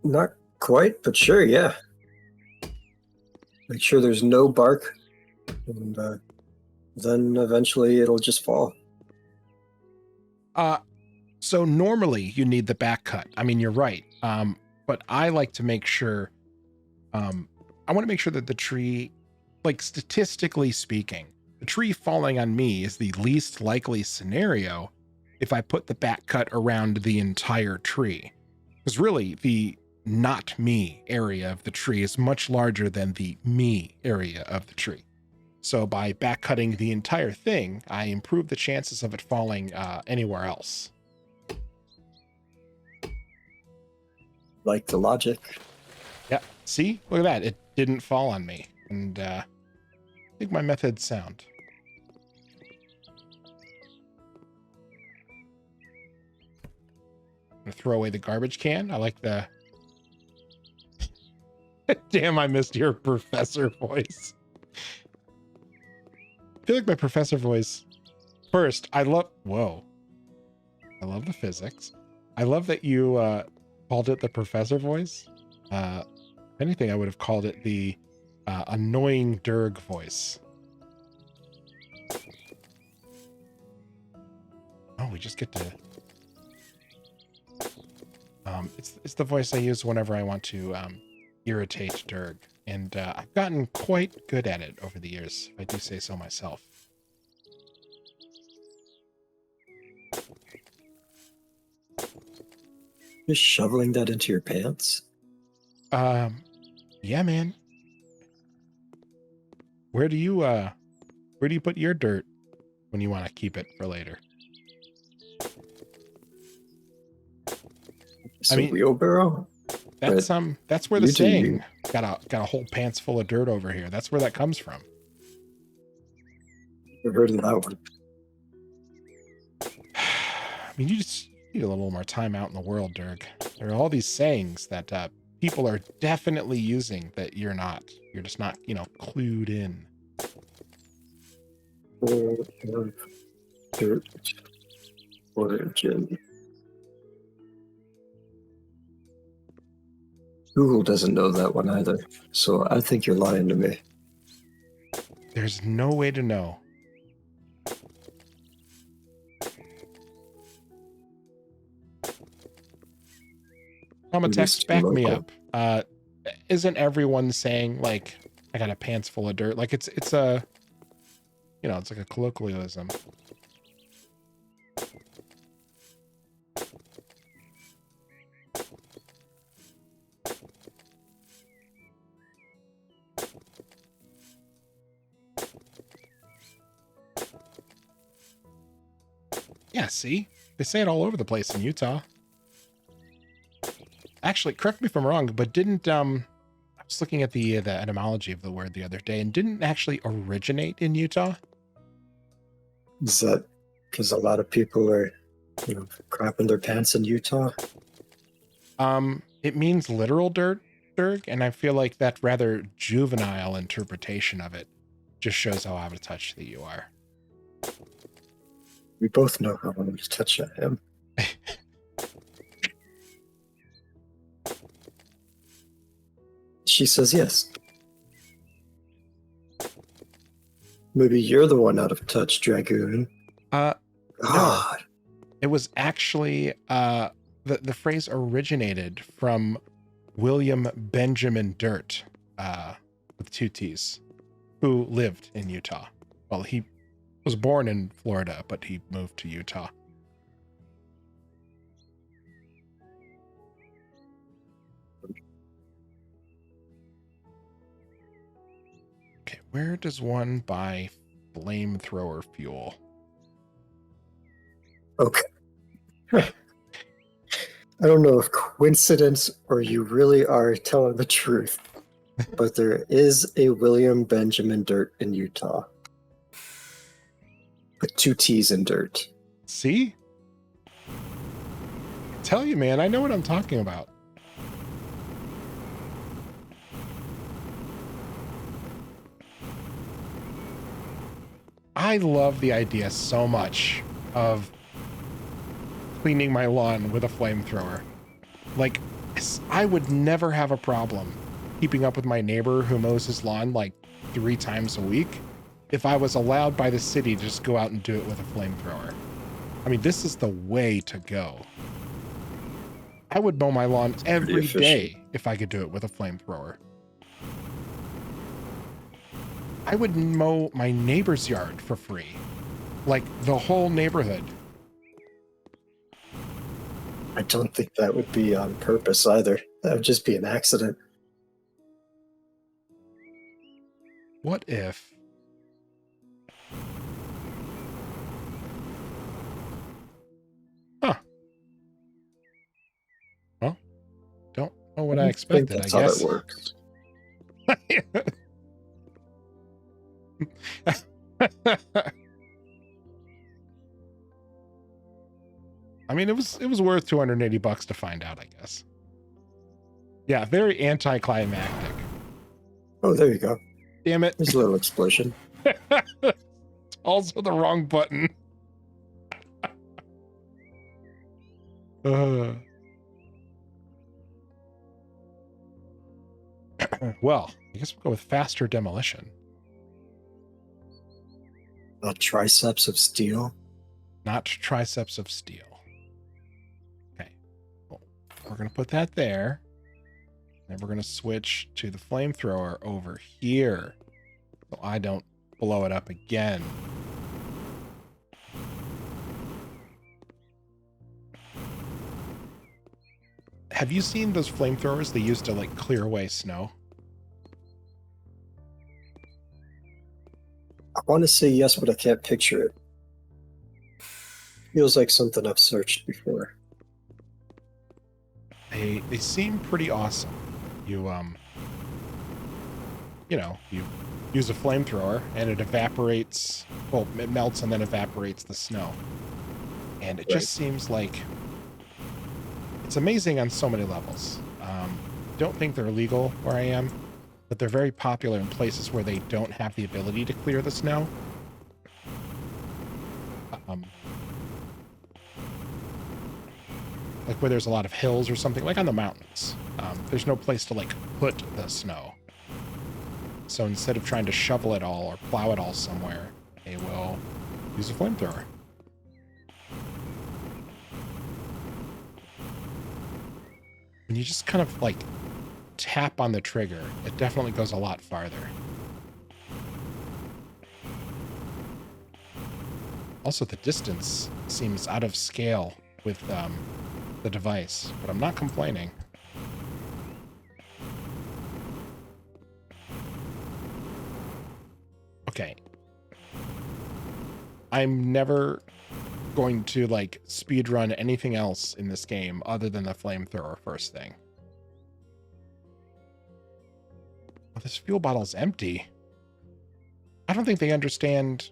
Not quite, but sure, yeah. Make sure there's no bark, and then eventually it'll just fall. So normally you need the back cut. I mean, you're right. But I like to make sure, I want to make sure that the tree, like statistically speaking, the tree falling on me is the least likely scenario if I put the back cut around the entire tree. Because really, the not me area of the tree is much larger than the me area of the tree. So by back cutting the entire thing, I improve the chances of it falling anywhere else. Like the logic. Yeah, see? Look at that. It didn't fall on me. And I think my method's sound. I'm gonna throw away the garbage can. I like the... Damn, I missed your professor voice. I feel like my professor voice... First, I love... Whoa. I love the physics. I love that you called it the professor voice. If anything, I would have called it the annoying Dirg voice. Oh, we just get to... it's the voice I use whenever I want to irritate Dirg. And I've gotten quite good at it over the years, if I do say so myself. Just shoveling that into your pants? Yeah, man. Where do you put your dirt when you want to keep it for later? It's I mean, a wheelbarrow? That's where the saying got a whole pants full of dirt over here. That's where that comes from. I've heard of that one. I mean, you just need a little more time out in the world, Dirk. There are all these sayings that people are definitely using that you're not. You're just not, clued in. Dirt origin. Google doesn't know that one either, so I think you're lying to me. There's no way to know. Mama text, back me up. Isn't everyone saying, like, I got a pants full of dirt? Like, it's a, it's like a colloquialism. Yeah, see? They say it all over the place in Utah. Actually, correct me if I'm wrong, but didn't, I was looking at the etymology of the word the other day, and didn't actually originate in Utah? Is that because a lot of people are, crapping their pants in Utah? It means literal dirt, and I feel like that rather juvenile interpretation of it just shows how out of touch that you are. We both know how out of touch I am. She says yes. Maybe you're the one out of touch, Dragoon. No. God. It was actually, the phrase originated from William Benjamin Dirt, with 2 T's, who lived in Utah. Well, he was born in Florida, but he moved to Utah. Okay, where does one buy flamethrower fuel? Okay. I don't know if coincidence or you really are telling the truth, but there is a William Benjamin Dirt in Utah. With 2 T's in dirt. See? I tell you, man, I know what I'm talking about. I love the idea so much of cleaning my lawn with a flamethrower. Like, I would never have a problem keeping up with my neighbor who mows his lawn like 3 times a week if I was allowed by the city to just go out and do it with a flamethrower. I mean, this is the way to go. I would mow my lawn every day if I could do it with a flamethrower. I would mow my neighbor's yard for free. Like, the whole neighborhood. I don't think that would be on purpose either. That would just be an accident. What if... Huh. Well, don't know what I expected, that's I guess. How that works. I mean, it was worth $280 to find out, I guess. Yeah, very anticlimactic. Oh, there you go. Damn it. There's a little explosion. It's also the wrong button. Well, I guess we'll go with faster demolition. A triceps of steel. Not triceps of steel. Okay. Well, we're going to put that there. Then we're going to switch to the flamethrower over here so I don't blow it up again. Have you seen those flamethrowers they used to like clear away snow? I want to say yes, but I can't picture it. Feels like something I've searched before. They seem pretty awesome. You you use a flamethrower and it evaporates, well, it melts and then evaporates the snow. And it just seems like it's amazing on so many levels. Don't think they're illegal where I am, but they're very popular in places where they don't have the ability to clear the snow. Like where there's a lot of hills or something, like on the mountains. There's no place to like put the snow. So instead of trying to shovel it all or plow it all somewhere, they will use a flamethrower. When you just kind of like tap on the trigger, it definitely goes a lot farther. Also, the distance seems out of scale with the device, but I'm not complaining. Okay. I'm never going to like speed run anything else in this game other than the flamethrower first thing. Oh, this fuel bottle's empty. I don't think they understand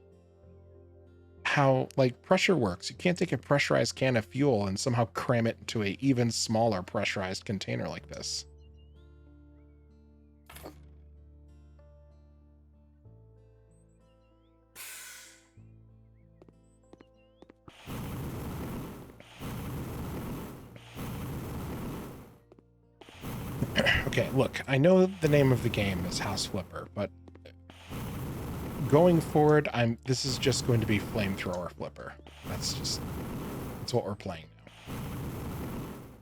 how like pressure works. You can't take a pressurized can of fuel and somehow cram it into an even smaller pressurized container like this. Okay, look, I know the name of the game is House Flipper, but going forward, this is just going to be Flamethrower Flipper. That's what we're playing now.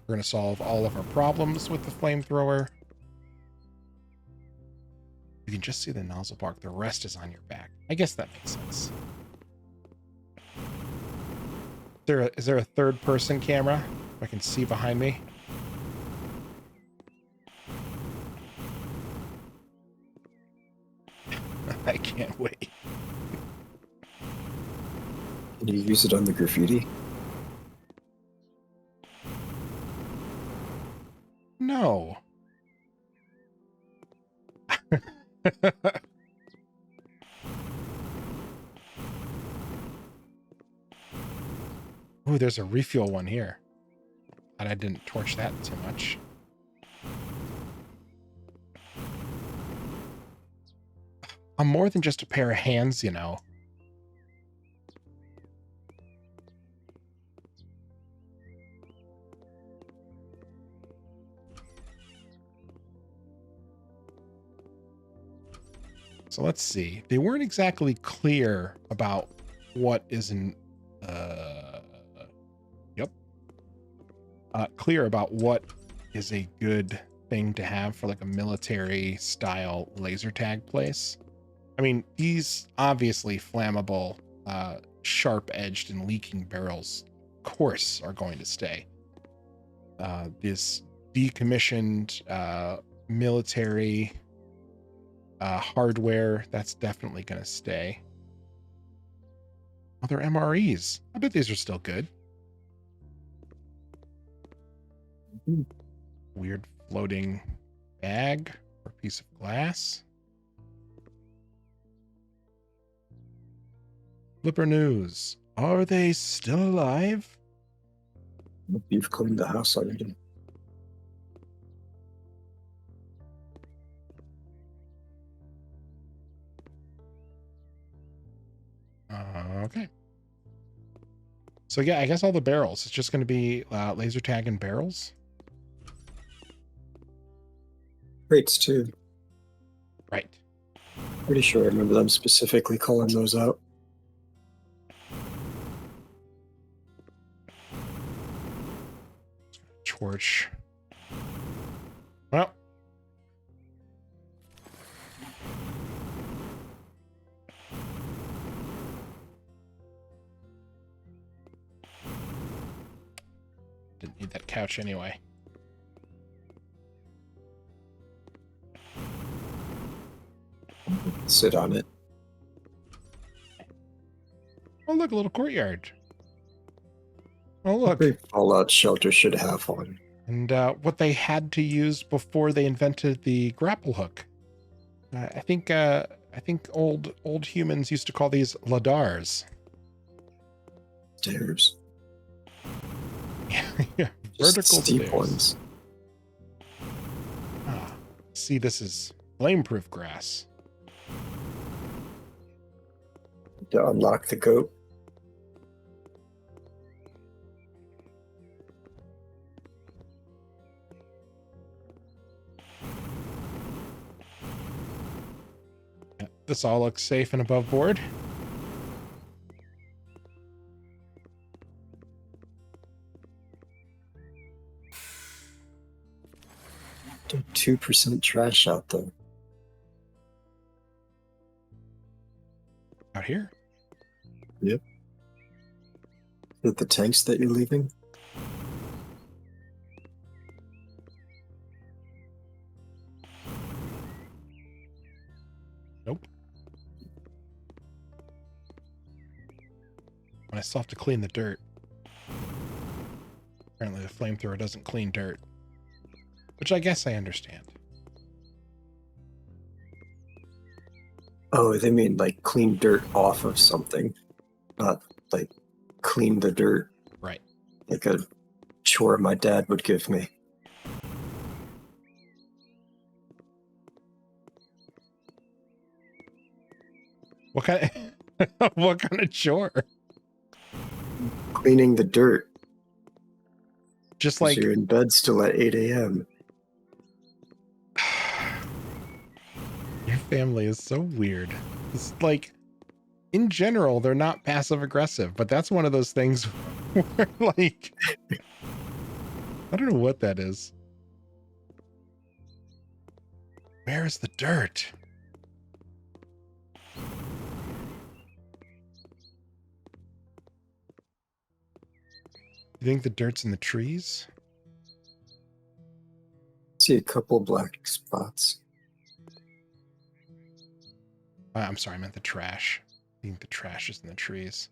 We're going to solve all of our problems with the flamethrower. You can just see the nozzle bark. The rest is on your back. I guess that makes sense. Is there a third-person camera I can see behind me? I can't wait. Can you use it on the graffiti? No. Ooh, there's a refuel one here. And I didn't torch that too much. I'm more than just a pair of hands, you know. So let's see. They weren't exactly clear about what is in... clear about what is a good thing to have for like a military-style laser tag place. I mean, these obviously flammable, sharp-edged and leaking barrels, of course, are going to stay. This decommissioned military hardware, that's definitely going to stay. Oh, they're MREs. I bet these are still good. Weird floating bag or piece of glass. Flipper news. Are they still alive? You've cleaned the house already. Okay. So yeah, I guess all the barrels. It's just going to be laser tag and barrels. Crates too. Right. Pretty sure I remember them specifically calling those out. torch. Well. Didn't need that couch anyway. Sit on it. Oh, look, a little courtyard. Oh, look. Every Fallout shelter should have one. And what they had to use before they invented the grapple hook. I think old humans used to call these ladars. Stairs. Yeah, Just vertical steep stairs. ones. Ah, see, this is flame-proof grass. To unlock the goat. Yeah, this all looks safe and above board. 2% trash out there. Out here? Yep. Is it the tanks that you're leaving? Nope. I still have to clean the dirt. Apparently the flamethrower doesn't clean dirt. Which I guess I understand. Oh, they mean like clean dirt off of something, not like clean the dirt. Right. Like a chore my dad would give me. What kind of what kind of chore? Cleaning the dirt. Just 'Cause like you're in bed still at 8 a.m. your family is so weird. It's like, in general, they're not passive aggressive, but that's one of those things where, like, I don't know what that is. Where is the dirt? You think the dirt's in the trees? See a couple black spots. I'm sorry, I meant the trash. I think the trash is in the trees.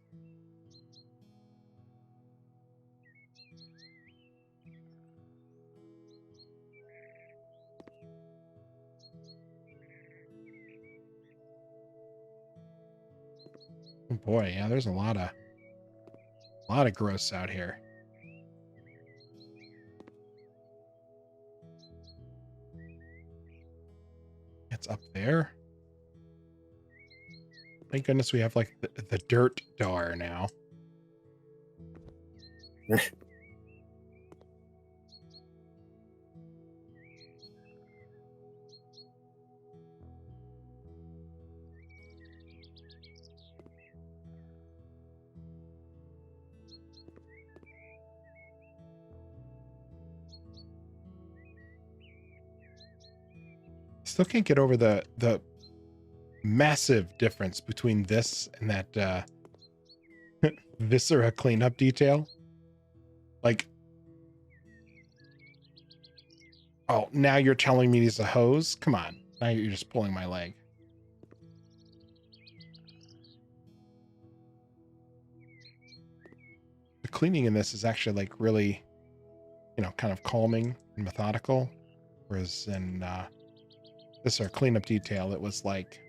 Oh boy, yeah, there's a lot of gross out here. It's up there. Thank goodness we have like the dirt door now. Still can't get over the massive difference between this and that viscera cleanup detail. Like, oh, now you're telling me he's a hose? Come on. Now you're just pulling my leg. The cleaning in this is actually like really, kind of calming and methodical. Whereas in this our cleanup detail, it was like,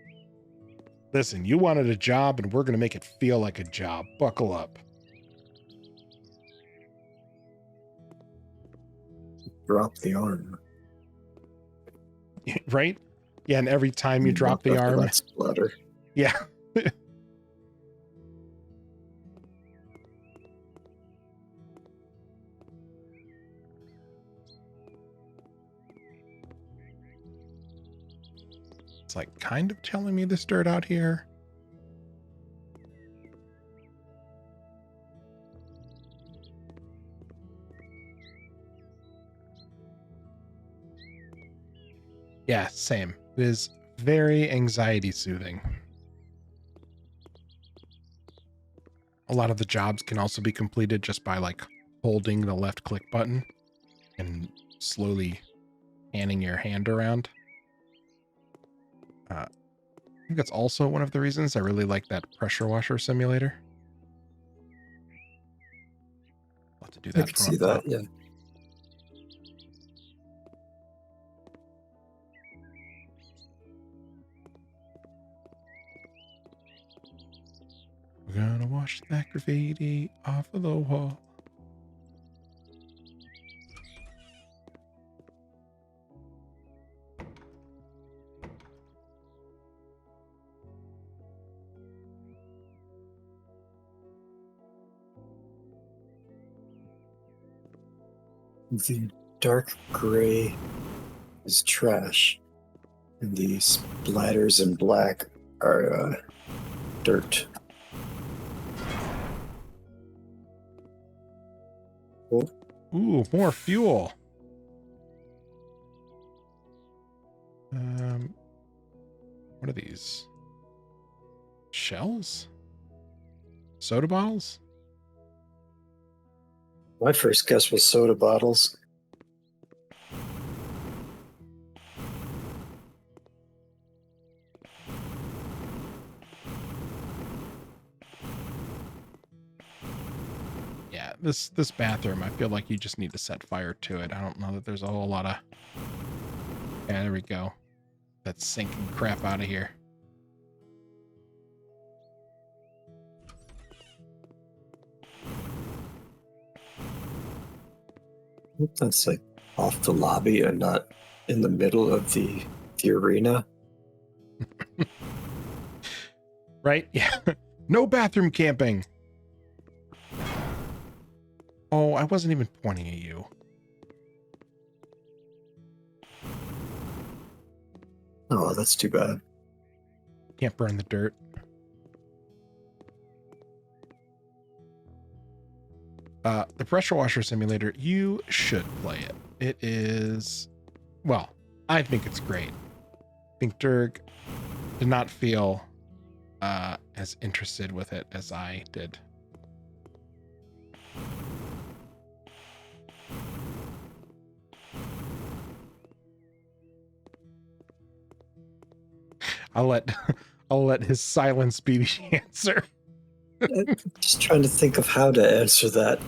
listen, you wanted a job and we're going to make it feel like a job. Buckle up. Drop the arm. Right? Yeah, and every time you drop the arm. That splatter. Yeah. It's like kind of telling me this dirt out here. Yeah, same. It is very anxiety soothing. A lot of the jobs can also be completed just by like holding the left click button and slowly panning your hand around. I think that's also one of the reasons I really like that pressure washer simulator. I'll have to do I that could from see up that, top. yeah. We're gonna wash that graffiti off of the wall. The dark gray is trash, and the splatters in black are dirt. Oh, Ooh, more fuel. What are these? Shells? Soda bottles? my first guess was soda bottles. Yeah, this bathroom, I feel like you just need to set fire to it. I don't know that there's a whole lot of... Yeah, there we go. That's sinking crap out of here. That's like off the lobby and not in the middle of the arena. Right? Yeah. No bathroom camping. Oh, I wasn't even pointing at you. Oh, that's too bad. Can't burn the dirt. The pressure washer simulator, you should play it. It is, well, I think it's great. I think Dirg did not feel as interested with it as I did. I'll let his silence be the answer. Just trying to think of how to answer that.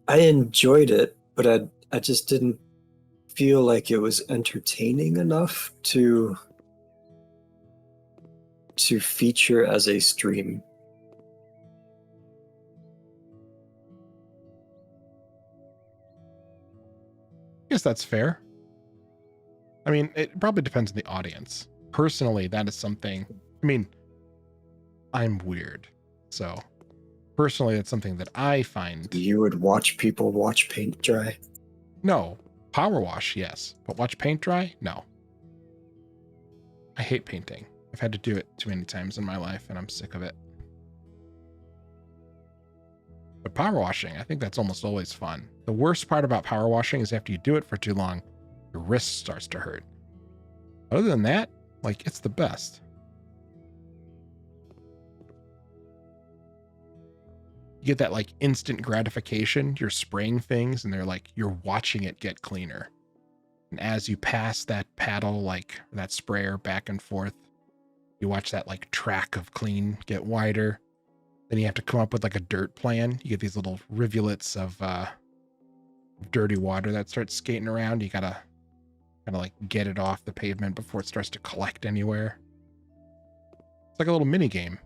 I enjoyed it, but I just didn't feel like it was entertaining enough to feature as a stream. I guess that's fair. I mean, it probably depends on the audience. Personally, that is something, I mean, I'm weird. So personally, that's something that I find. You would watch people watch paint dry? No. Power wash, yes. But watch paint dry? No. I hate painting. I've had to do it too many times in my life and I'm sick of it. But power washing, I think that's almost always fun. The worst part about power washing is after you do it for too long, your wrist starts to hurt. Other than that, like, it's the best. You get that like instant gratification. You're spraying things and they're like, you're watching it get cleaner. And as you pass that paddle, like that sprayer back and forth, you watch that like track of clean get wider. Then you have to come up with like a dirt plan. You get these little rivulets of dirty water that starts skating around. You gotta kind of like get it off the pavement before it starts to collect anywhere. It's like a little mini game.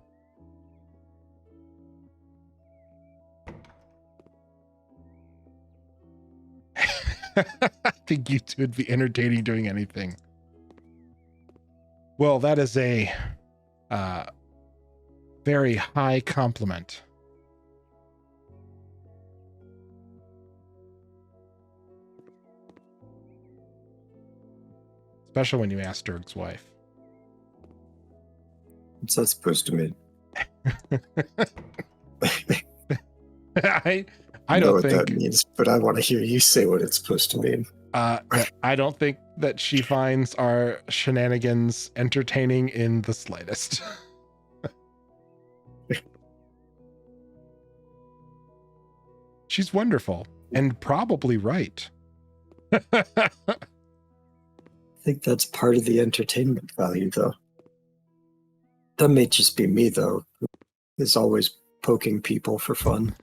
I think you two would be entertaining doing anything. Well, that is a very high compliment. Especially when you ask Dirg's wife. What's that supposed to mean? I know don't what think that means, but I want to hear you say what it's supposed to mean. I don't think that she finds our shenanigans entertaining in the slightest. She's wonderful and probably right. I think that's part of the entertainment value, though. That may just be me, though. Is always poking people for fun.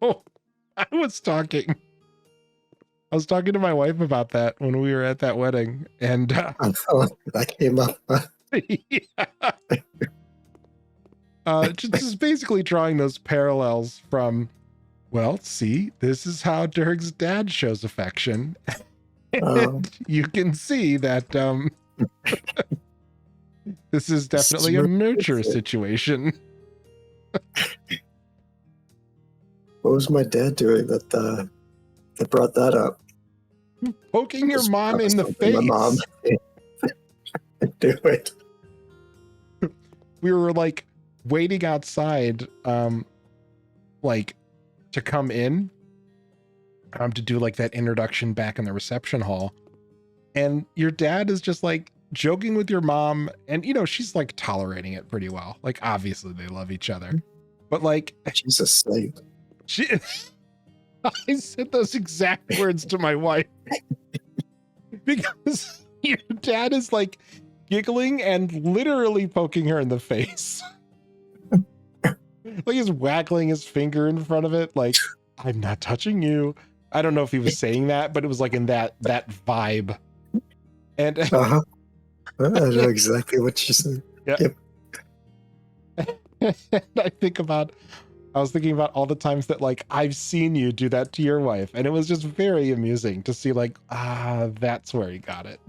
So I was talking to my wife about that when we were at that wedding, and Oh, that came up. yeah. Just basically drawing those parallels from, well, see, this is how Dirg's dad shows affection. And you can see that this is definitely a nurture situation. What was my dad doing that brought that up? Poking your mom in the face. My mom. Do it. We were like waiting outside, like to come in, to do like that introduction back in the reception hall. And your dad is just like joking with your mom. And, you know, she's like tolerating it pretty well. Like, obviously they love each other, but like, she's a saint. I said those exact words to my wife because your dad is like giggling and literally poking her in the face. Like he's waggling his finger in front of it. Like, I'm not touching you. I don't know if he was saying that, but it was like in that vibe. And I know exactly what you said. Yeah. Yep. And I was thinking about all the times that like I've seen you do that to your wife, and it was just very amusing to see like, that's where he got it.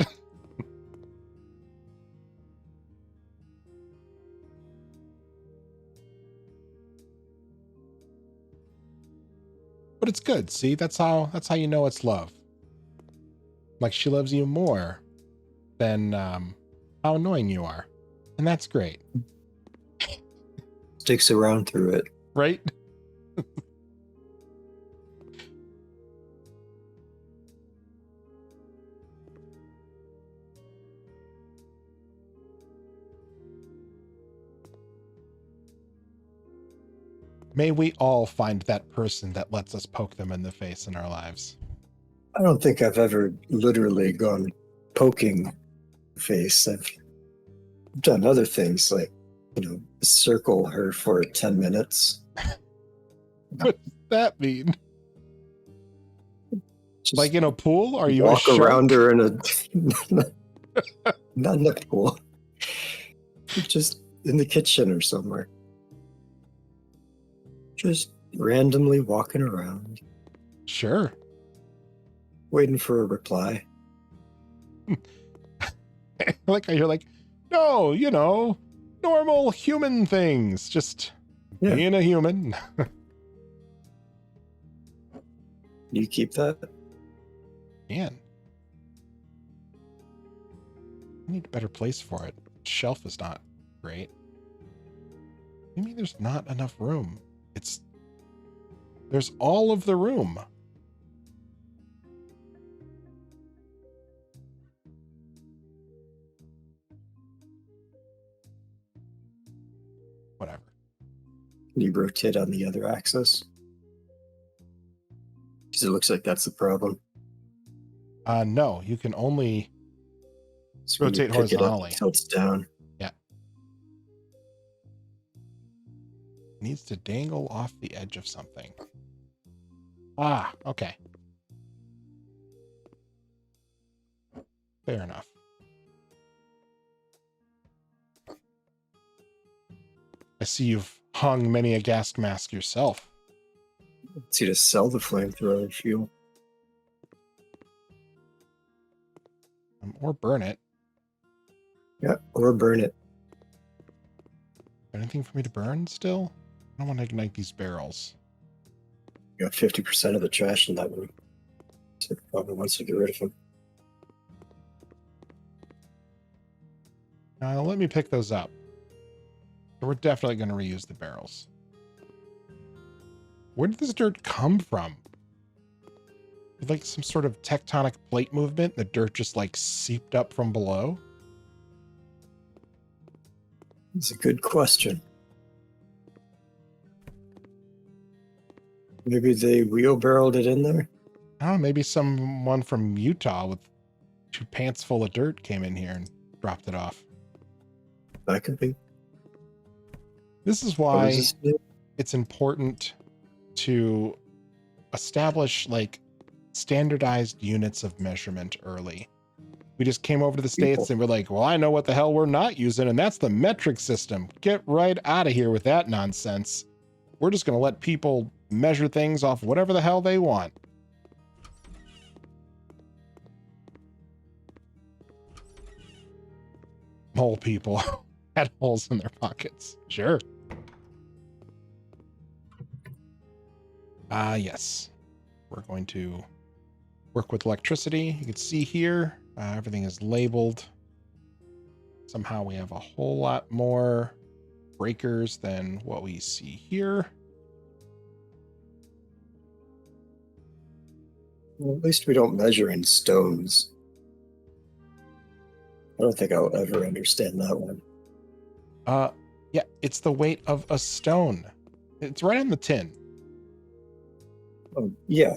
But it's good. See, that's how you know it's love. Like she loves you more than how annoying you are. And that's great. Sticks around through it. Right? May we all find that person that lets us poke them in the face in our lives. I don't think I've ever literally gone poking the face. I've done other things like, circle her for 10 minutes. What does that mean? Just like in a pool? Are you walk around her in a not in a pool. Just in the kitchen or somewhere. Just randomly walking around. Sure. Waiting for a reply. Like how you're like, no, normal human things. Just being a human. You keep that? Man. I need a better place for it. Shelf is not great. You mean there's not enough room? There's all of the room. Whatever. Can you rotate on the other axis? Because it looks like that's the problem. No, you can only So when you rotate pick it up, horizontally. it tilts down. Yeah. It needs to dangle off the edge of something. Okay. Fair enough. I see you've hung many a gas mask yourself. It's you to sell the flamethrower fuel. Or burn it. Yeah, or burn it. Anything for me to burn still? I don't want to ignite these barrels. You got 50% of the trash in that room. So it probably wants to get rid of them. Let me pick those up. We're definitely going to reuse the barrels. Where did this dirt come from? like some sort of tectonic plate movement. The dirt just like seeped up from below. It's a good question. Maybe they wheelbarrowed it in there? I don't know, maybe someone from Utah with 2 pants full of dirt came in here and dropped it off. That could be. This is What was why his name? it's important to establish like standardized units of measurement early. We just came over to the States and we're like, well, I know what the hell we're not using, and that's the metric system. Get right out of here with that nonsense. We're just going to let people measure things off whatever the hell they want. Mole people had holes in their pockets. Sure. Yes. We're going to work with electricity. You can see here, everything is labeled. Somehow we have a whole lot more breakers than what we see here. Well, at least we don't measure in stones. I don't think I'll ever understand that one. Yeah, it's the weight of a stone. It's right on the tin. Oh, yeah.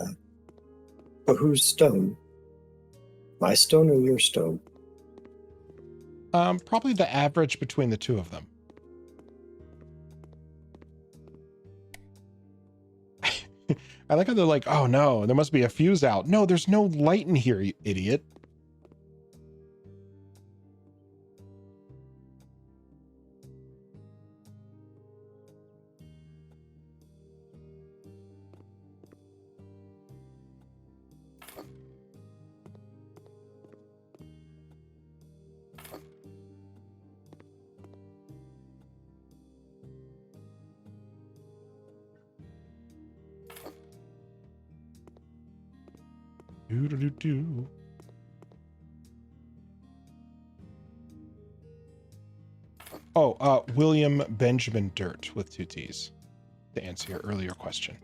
But whose stone? My stone or your stone? Probably the average between the two of them. I like how they're like, oh no, there must be a fuse out. No, there's no light in here, you idiot. Do. Oh, William Benjamin Dirt with 2 T's, to answer your earlier question.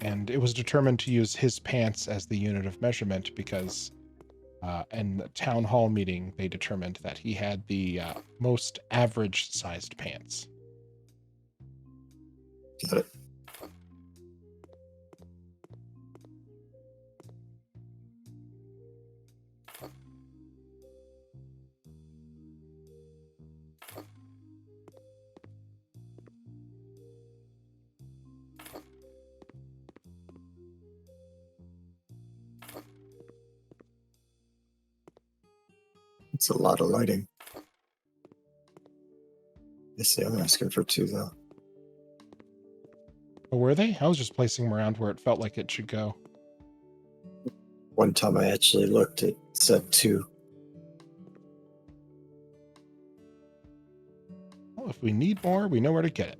And it was determined to use his pants as the unit of measurement because in the town hall meeting, they determined that he had the most average sized pants. Got it. It's a lot of lighting. I see, I'm asking for 2, though. Oh, were they? I was just placing them around where it felt like it should go. One time I actually looked, it said 2. Well, if we need more, we know where to get it.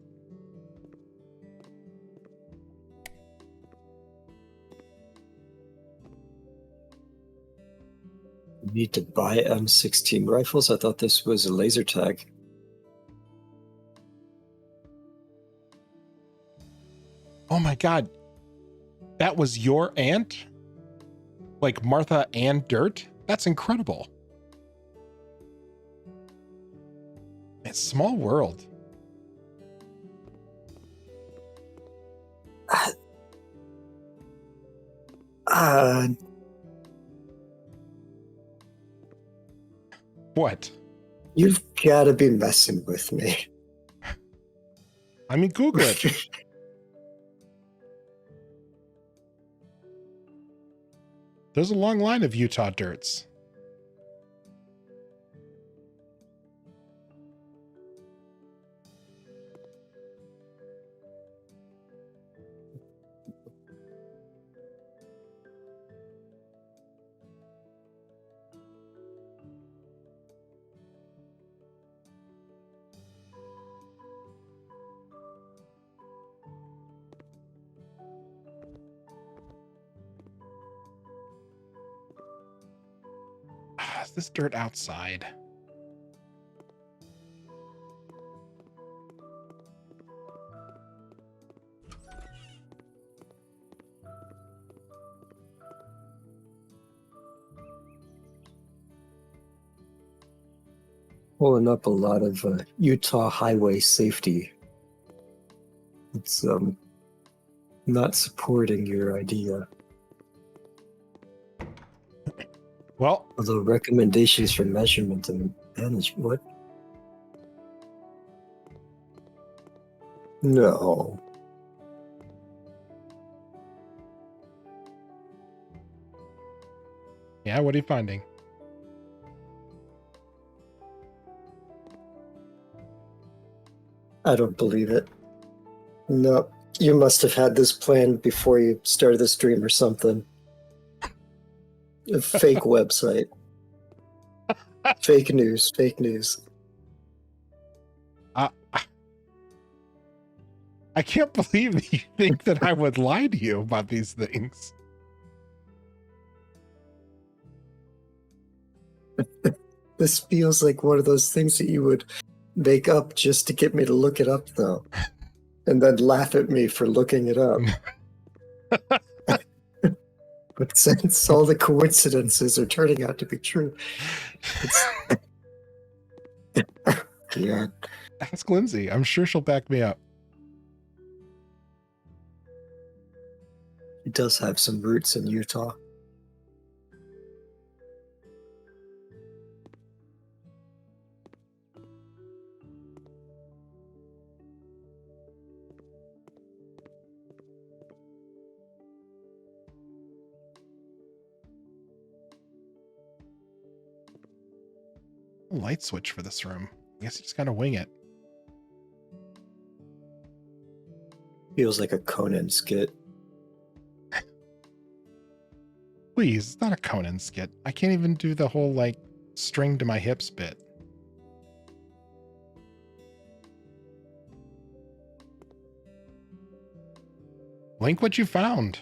You need to buy M16 rifles? I thought this was a laser tag. Oh my God. That was your aunt? Like Martha Ann Dirt? That's incredible. It's a small world. What? You've got to be messing with me. I mean, Google it. There's a long line of Utah Dirts. this dirt outside? Pulling up a lot of Utah highway safety. It's not supporting your idea. Well, Although recommendations for measurement and management. What? No. yeah, what are you finding? I don't believe it. No. You must have had this planned before you started the stream or something. A fake website. Fake news. Fake news. I can't believe that you think that I would lie to you about these things. This feels like one of those things that you would make up just to get me to look it up, though. And then laugh at me for looking it up. But since all the coincidences are turning out to be true, it's... yeah. Ask Lindsay. I'm sure she'll back me up. It does have some roots in Utah. Light switch for this room. I guess you just gotta wing it. Feels like a Conan skit. Please, it's not a Conan skit. I can't even do the whole, like, string to my hips bit. Link what you found.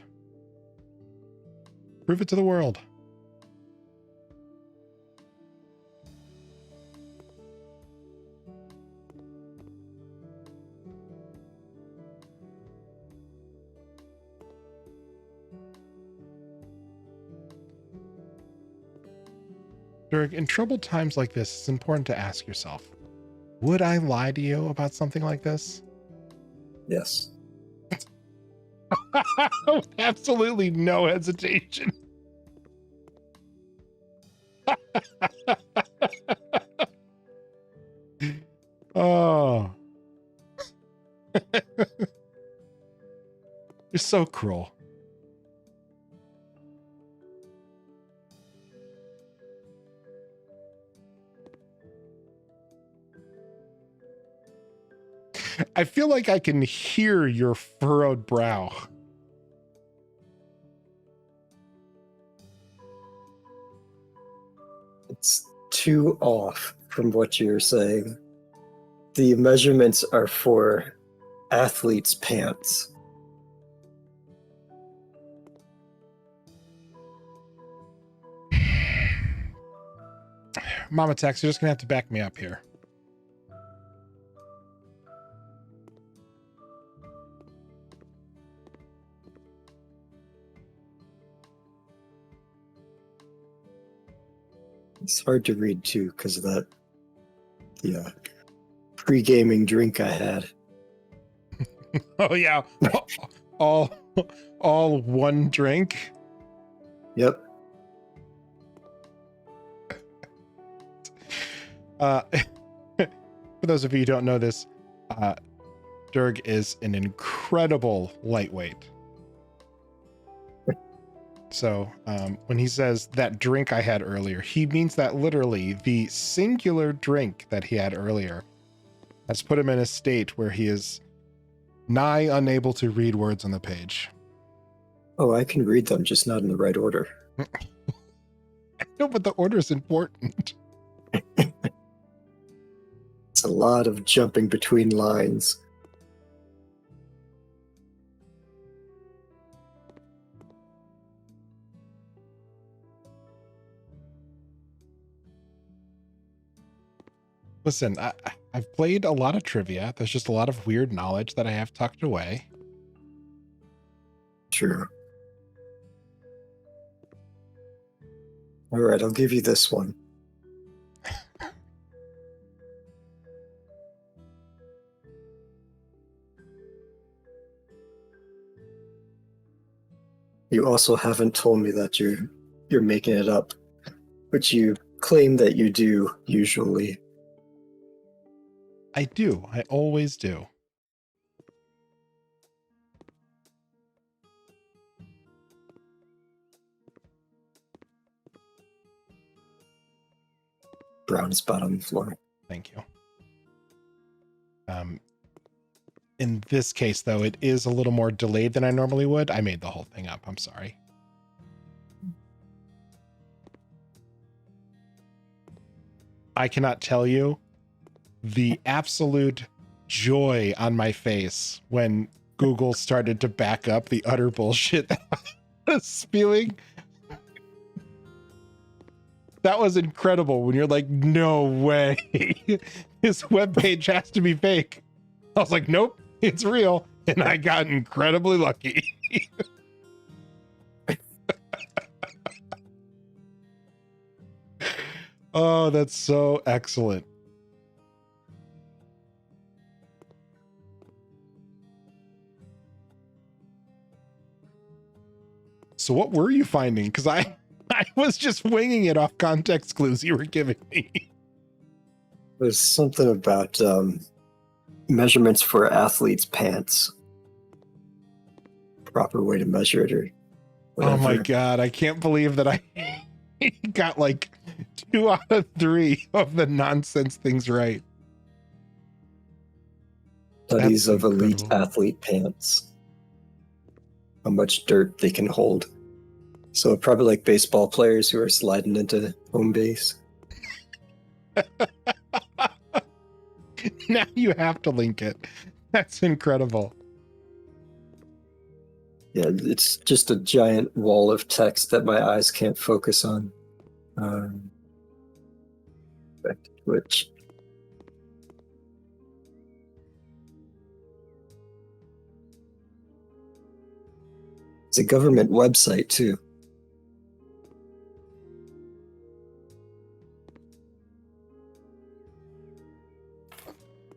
Prove it to the world. Dirg, in troubled times like this, it's important to ask yourself, would I lie to you about something like this? Yes. With absolutely no hesitation. Oh. You're so cruel. I feel like I can hear your furrowed brow. It's too off from what you're saying. The measurements are for athletes' pants. Mama Tex, you're just gonna have to back me up here. It's hard to read too because of that pre-gaming drink I had. Oh yeah. all one drink. Yep. For those of you who don't know this, Dirg is an incredible lightweight. So when he says that drink I had earlier, he means that literally the singular drink that he had earlier has put him in a state where he is nigh unable to read words on the page. Oh, I can read them, just not in the right order. No, but the order is important. It's a lot of jumping between lines. Listen, I've played a lot of trivia. There's just a lot of weird knowledge that I have tucked away. True. All right, I'll give you this one. You also haven't told me that you're making it up, which you claim that you do usually. I do. I always do. Brown spot on the floor. Thank you. In this case, though, it is a little more delayed than I normally would. I made the whole thing up. I'm sorry. I cannot tell you the absolute joy on my face when Google started to back up the utter bullshit that I was spewing. That was incredible when you're like, no way. This webpage has to be fake. I was like, nope, it's real. And I got incredibly lucky. Oh, that's so excellent. So what were you finding? Because I was just winging it off context clues you were giving me. There's something about measurements for athletes' pants. Proper way to measure it, or whatever. Oh my God, I can't believe that I got like 2 out of 3 of the nonsense things right. Studies That's of elite incredible. athlete pants. How much dirt they can hold. So probably like baseball players who are sliding into home base. Now you have to link it. That's incredible. Yeah, it's just a giant wall of text that my eyes can't focus on. Back to Twitch. It's a government website too.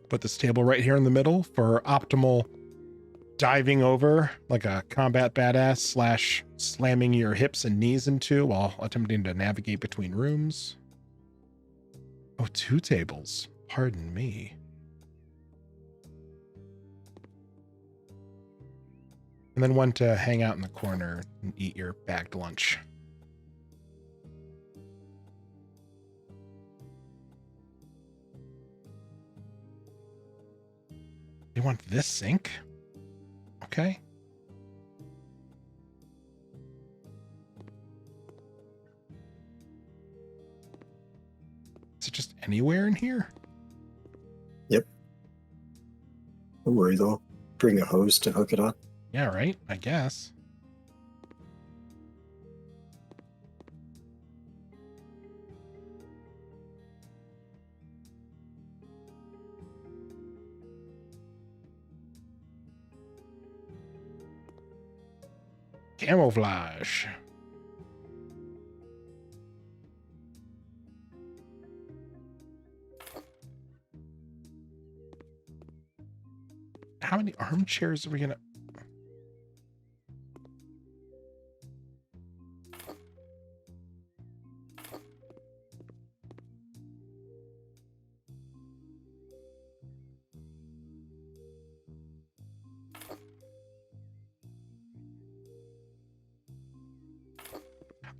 Put this table right here in the middle for optimal diving over like a combat badass slash slamming your hips and knees into while attempting to navigate between rooms. Oh, 2 tables. Pardon me. And then one to hang out in the corner and eat your bagged lunch. You want this sink? Okay. Is it just anywhere in here? Yep. Don't worry though. Bring a hose to hook it up. Yeah, right? I guess. Camouflage. How many armchairs are we gonna...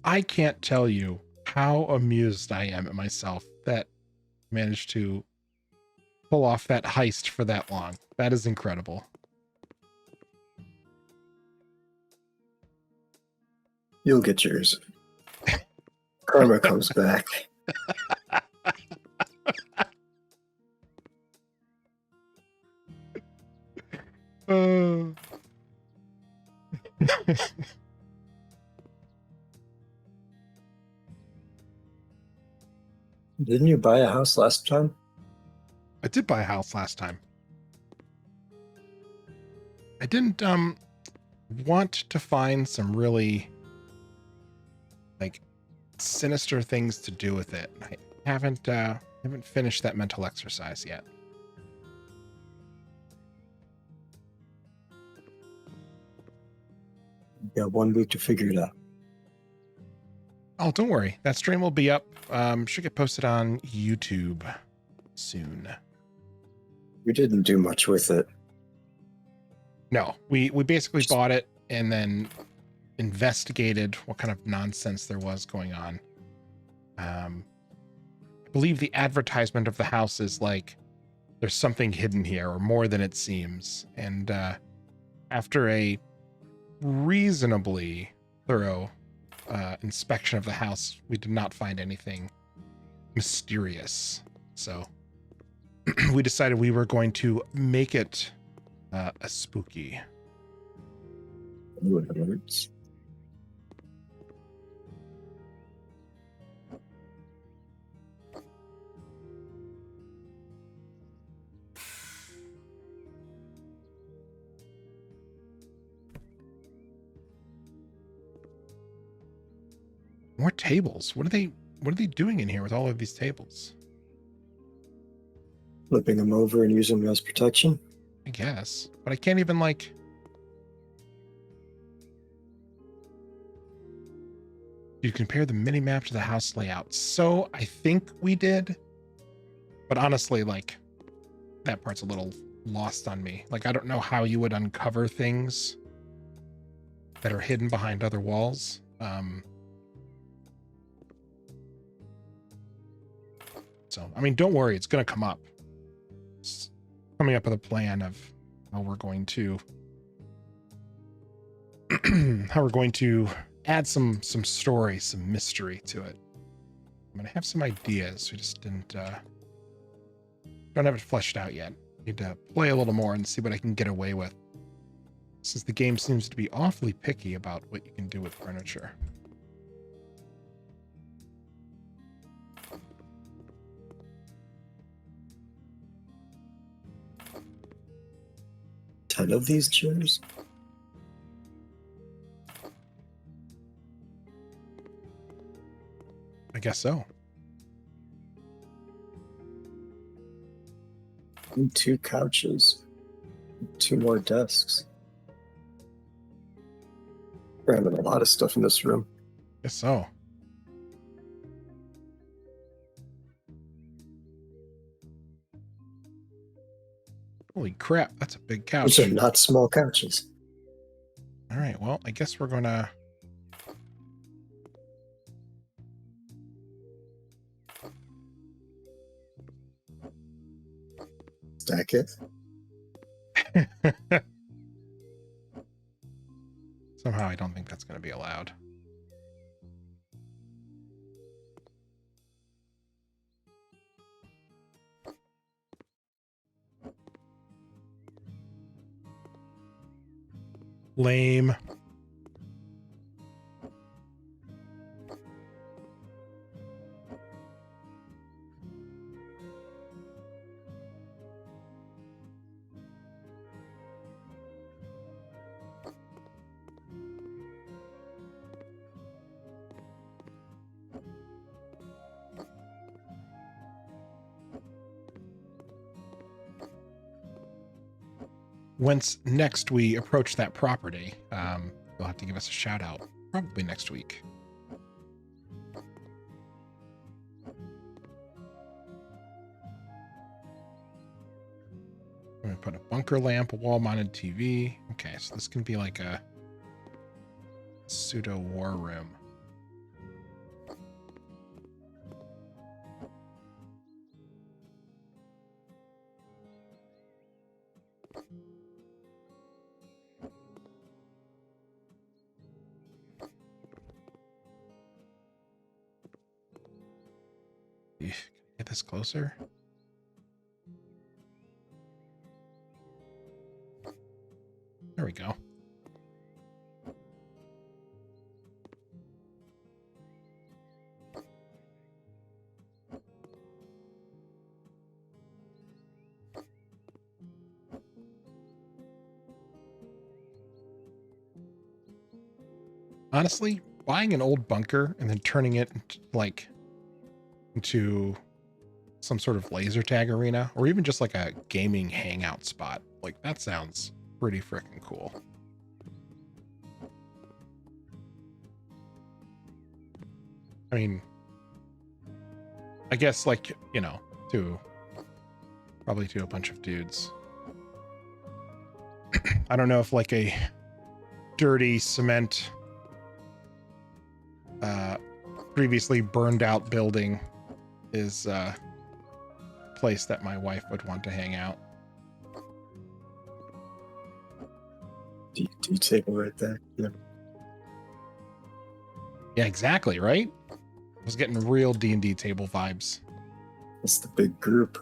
I can't tell you how amused I am at myself that managed to pull off that heist for that long. That is incredible. You'll get yours. Karma comes back. Didn't you buy a house last time? did buy a house last time. I didn't want to find some really like sinister things to do with it. I haven't finished that mental exercise yet. You got 1 week to figure it out. Oh, don't worry. That stream will be up. Should get posted on YouTube soon. We didn't do much with it. No, we basically bought it and then investigated what kind of nonsense there was going on. I believe the advertisement of the house is like, there's something hidden here or more than it seems. And after a reasonably thorough inspection of the house, we did not find anything mysterious. So we decided we were going to make it a spooky. What words? More tables. What are they doing in here with all of these tables? Flipping them over and using them as protection? I guess. But I can't even like... You compare the mini-map to the house layout. So I think we did. But honestly, like, that part's a little lost on me. Like, I don't know how you would uncover things that are hidden behind other walls. So, I mean, don't worry. It's going to come up. It's coming up with a plan of how we're going to add some story, some mystery to it. I'm gonna have some ideas. We just don't have it fleshed out yet. Need to play a little more and see what I can get away with, since the game seems to be awfully picky about what you can do with furniture. Ten of these chairs? I guess so. And 2 couches. 2 more desks. We're having a lot of stuff in this room. Guess so. Holy crap, that's a big couch. These are not small couches. All right, well, I guess we're gonna... Stack it. Somehow I don't think that's going to be allowed. Lame. Once next we approach that property, you'll have to give us a shout out, probably next week. I'm going to put a bunker lamp, a wall-mounted TV. Okay, so this can be like a pseudo war room. Get this closer. There we go. Honestly, buying an old bunker and then turning it into some sort of laser tag arena, or even just like a gaming hangout spot, like that sounds pretty freaking cool. I mean, I guess like, you know, probably to a bunch of dudes. I don't know if like a dirty cement, previously burned out building is a place that my wife would want to hang out. Do you take it right there? Yeah. Yeah, exactly, right? I was getting real D&D table vibes. It's the big group.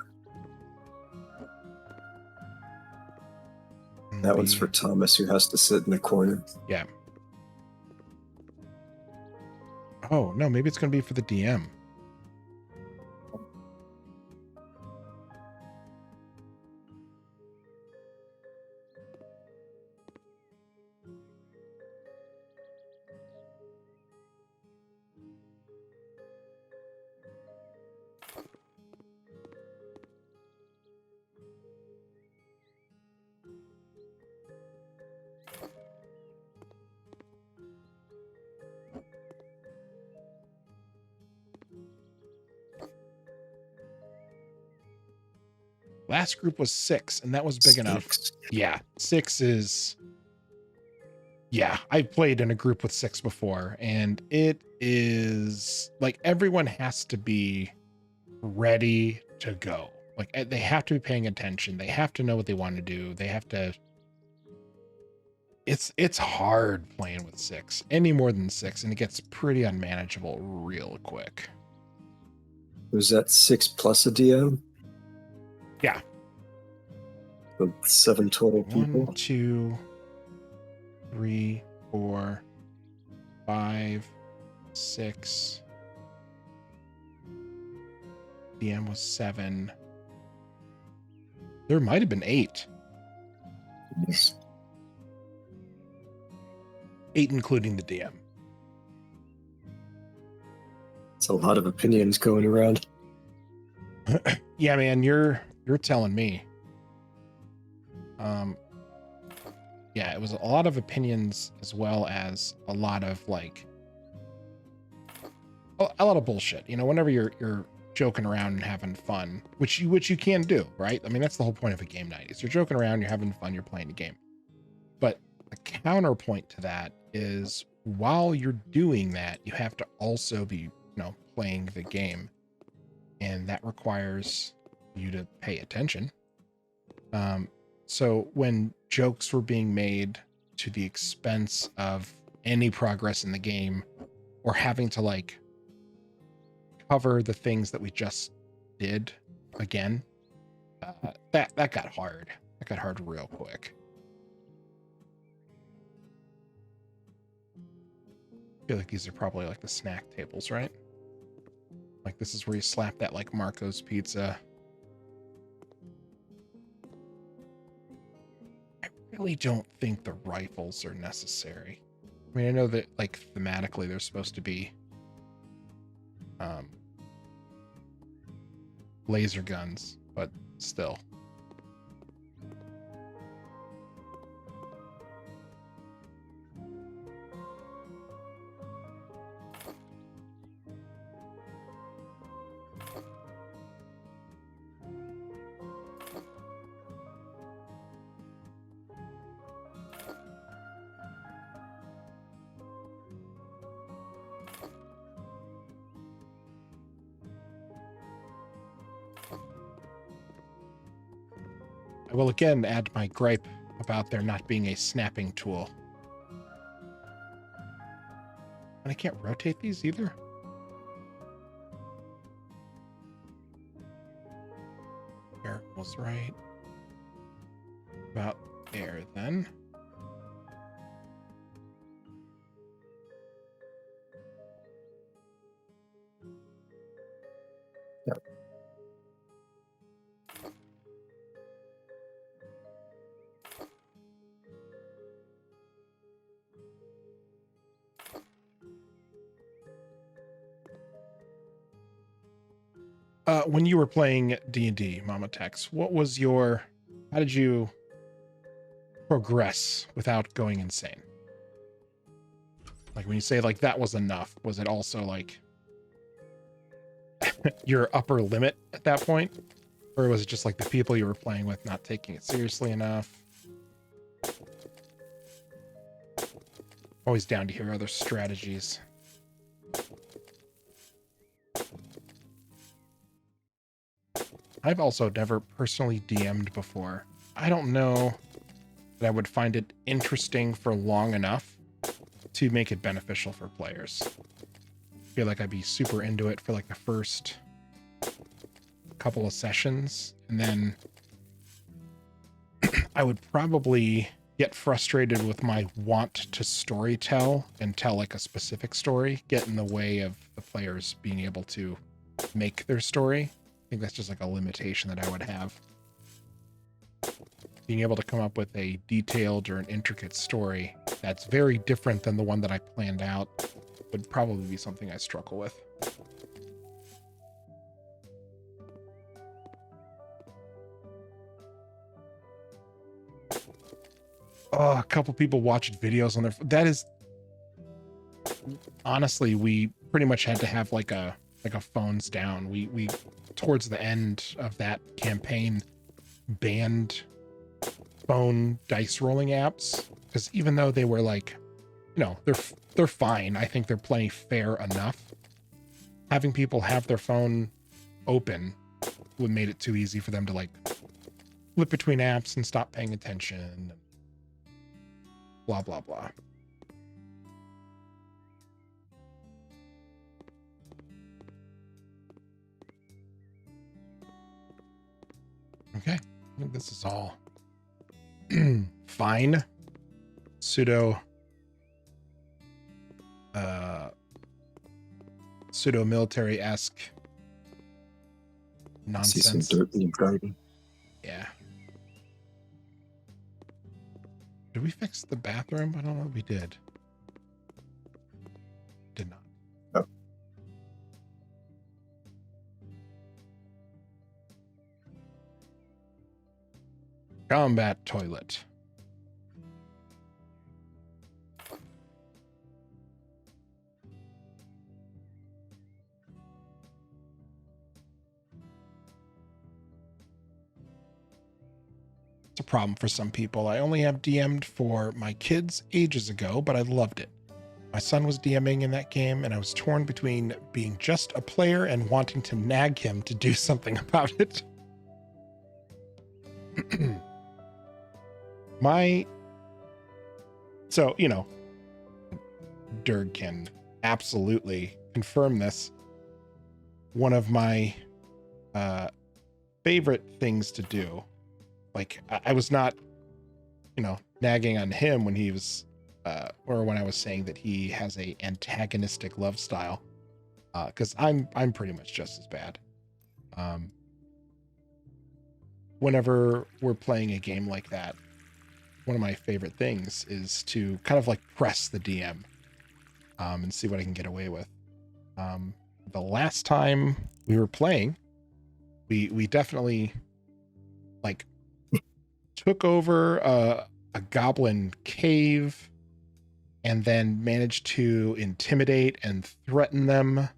That one's for Thomas, who has to sit in the corner. Yeah. Oh, no, maybe it's going to be for the DM. Last group was 6, and that was big enough. Yeah, 6 is... Yeah, I've played in a group with 6 before, and it is... Like, everyone has to be ready to go. Like, they have to be paying attention. They have to know what they want to do. They have to... It's hard playing with 6. Any more than 6, and it gets pretty unmanageable real quick. Was that 6 plus a DM? Yeah. With 7 total people? 1, 2, 3, 4, 5, 6. DM was 7. There might have been 8. Yes. 8 including the DM. It's a lot of opinions going around. Yeah, man, you're telling me. Yeah, it was a lot of opinions as well as a lot of like a lot of bullshit. You know, whenever you're joking around and having fun, which you can do, right? I mean, that's the whole point of a game night. Is you're joking around, you're having fun, you're playing the game. But the counterpoint to that is while you're doing that, you have to also be, you know, playing the game. And that requires you to pay attention. So when jokes were being made to the expense of any progress in the game, or having to like cover the things that we just did again, that got hard. That got hard real quick. I feel like these are probably like the snack tables, right? Like this is where you slap that like Marco's pizza. I really don't think the rifles are necessary. I mean, I know that like thematically they're supposed to be laser guns, but still. I will again add my gripe about there not being a snapping tool. And I can't rotate these either. There was right. About there then. Yep. when you were playing D&D, Mama Tex, how did you progress without going insane? Like when you say like that was enough, was it also like your upper limit at that point? Or was it just like the people you were playing with not taking it seriously enough? Always down to hear other strategies. I've also never personally DM'd before. I don't know that I would find it interesting for long enough to make it beneficial for players. I feel like I'd be super into it for like the first couple of sessions, and then I would probably get frustrated with my want to storytell and tell like a specific story, get in the way of the players being able to make their story. I think that's just like a limitation that I would have. Being able to come up with a detailed or an intricate story that's very different than the one that I planned out would probably be something I struggle with. Oh, a couple people watched videos on their... That is... Honestly, we pretty much had to have like a phones down. We towards the end of that campaign banned phone dice rolling apps, because even though they were like, you know, they're fine. I think they're plenty fair enough. Having people have their phone open would made it too easy for them to like flip between apps and stop paying attention. Blah, blah, blah. Okay. I think this is all fine. Pseudo military-esque nonsense. See some dirt in your garden. Yeah. Did we fix the bathroom? I don't know if we did. Did not. No. Combat toilet. It's a problem for some people. I only have DM'd for my kids ages ago, but I loved it. My son was DMing in that game, and I was torn between being just a player and wanting to nag him to do something about it. So, you know, Dirg can absolutely confirm this. One of my favorite things to do, like I was not, you know, nagging on him when he was, or when I was saying that he has a antagonistic love style, because I'm pretty much just as bad. Whenever we're playing a game like that, one of my favorite things is to kind of like press the DM and see what I can get away with. The last time we were playing, we definitely like took over a goblin cave and then managed to intimidate and threaten them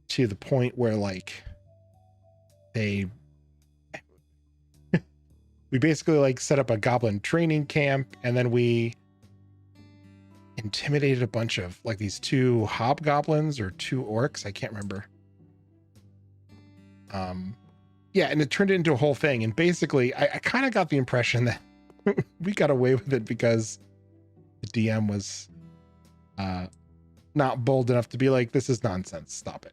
to the point where like we basically like set up a goblin training camp, and then we intimidated a bunch of like these 2 hobgoblins or 2 orcs. I can't remember. Yeah, and it turned it into a whole thing. And basically I kind of got the impression that we got away with it because the DM was not bold enough to be like, this is nonsense, stop it.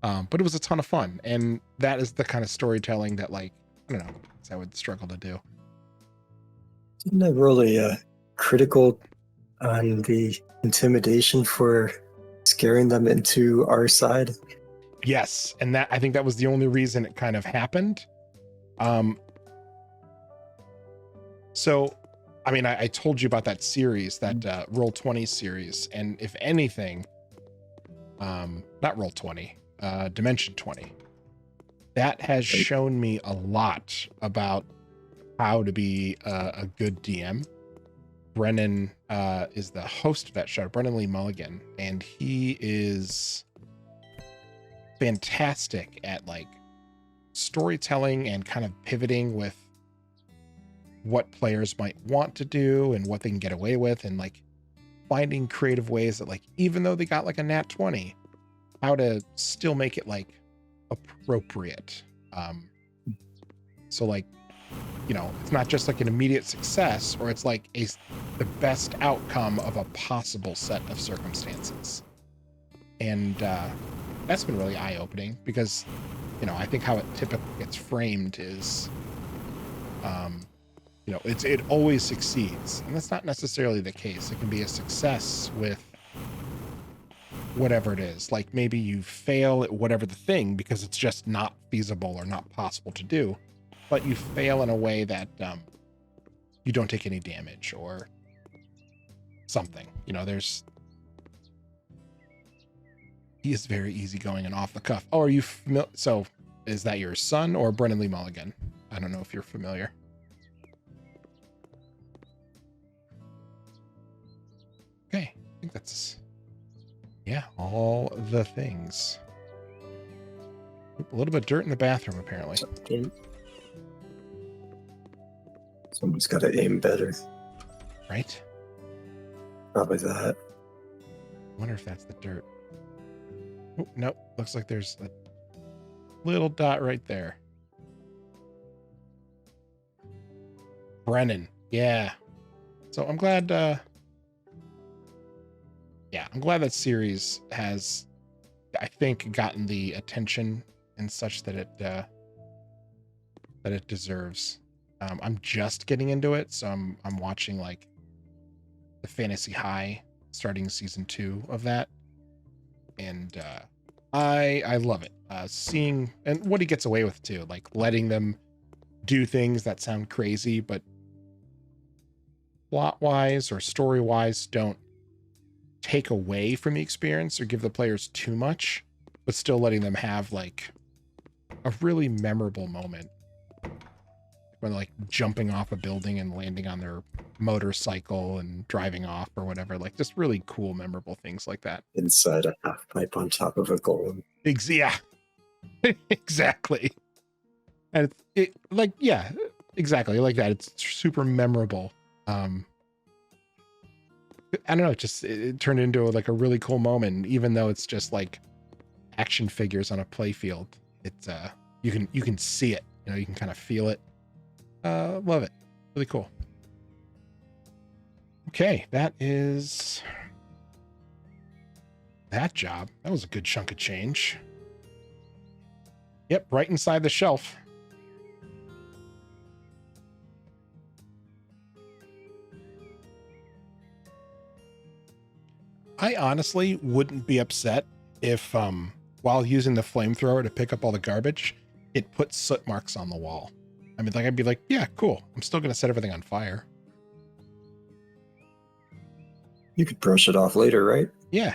But it was a ton of fun, and that is the kind of storytelling that, like, I don't know, I would struggle to do. Didn't I roll a critical on the intimidation for scaring them into our side? Yes, and that I think that was the only reason it kind of happened. So, I mean, I told you about that series, that Roll20 series, and if anything, not roll 20, dimension 20. That has shown me a lot about how to be a good DM. Brennan is the host of that show, Brennan Lee Mulligan, and he is fantastic at like storytelling and kind of pivoting with what players might want to do and what they can get away with, and like finding creative ways that, like, even though they got like a nat 20, how to still make it like appropriate. So like, you know, it's not just like an immediate success, or it's like the best outcome of a possible set of circumstances. And that's been really eye-opening because, you know, I think how it typically gets framed is, you know, it always succeeds. And that's not necessarily the case. It can be a success with whatever it is. Like maybe you fail at whatever the thing because it's just not feasible or not possible to do, but you fail in a way that you don't take any damage or something. You know, he is very easygoing and off the cuff. Oh, are you familiar? So is that your son or Brennan Lee Mulligan? I don't know if you're familiar. Okay, I think that's, yeah, all the things. A little bit of dirt in the bathroom, apparently. Someone's got to aim better. Right? Probably that. I wonder if that's the dirt. Oh, nope. Looks like there's a little dot right there. Brennan. Yeah. So I'm glad, I'm glad that series has, I think, gotten the attention and such that it deserves. I'm just getting into it, so I'm watching like the Fantasy High, starting season 2 of that, and I love it. Seeing and what he gets away with too, like letting them do things that sound crazy, but plot-wise or story-wise don't take away from the experience or give the players too much, but still letting them have like a really memorable moment when like jumping off a building and landing on their motorcycle and driving off or whatever, like just really cool, memorable things like that. Inside a half pipe on top of a golem. Yeah, exactly. And it like, yeah, exactly like that. It's super memorable. I don't know, it turned into like a really cool moment, even though it's just like action figures on a playfield. It's you can see it, you know, you can kind of feel it. Love it. Really cool. Okay, that is that job. That was a good chunk of change. Yep, right inside the shelf. I honestly wouldn't be upset if, while using the flamethrower to pick up all the garbage, it put soot marks on the wall. I mean, like, I'd be like, yeah, cool. I'm still going to set everything on fire. You could brush it off later, right? Yeah.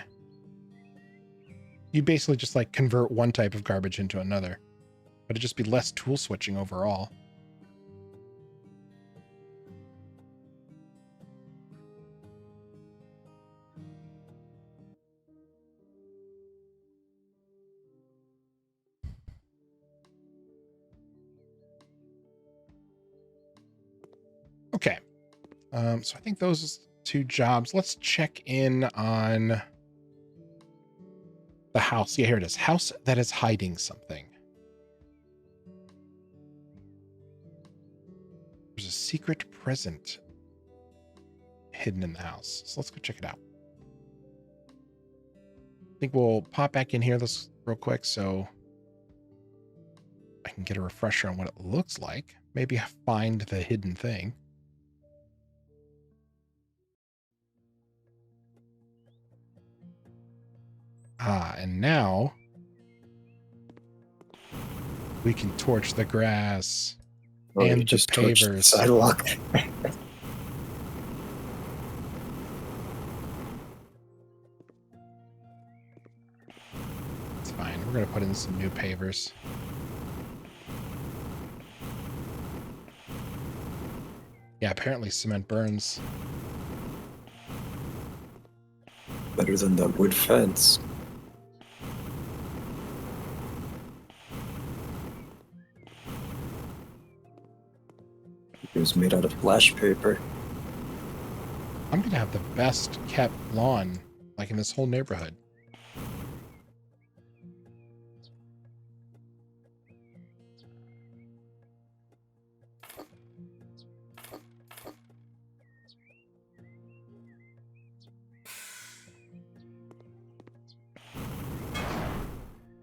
You basically just like convert one type of garbage into another, but it'd just be less tool switching overall. Okay. So I think those 2 jobs. Let's check in on the house. Yeah, here it is. House that is hiding something. There's a secret present hidden in the house. So let's go check it out. I think we'll pop back in here this real quick so I can get a refresher on what it looks like. Maybe find the hidden thing. And now we can torch the grass and the pavers. Sidewalk. going to put in some new pavers. Yeah, apparently cement burns. Better than that wood fence. It was made out of flash paper. I'm going to have the best kept lawn, like in this whole neighborhood.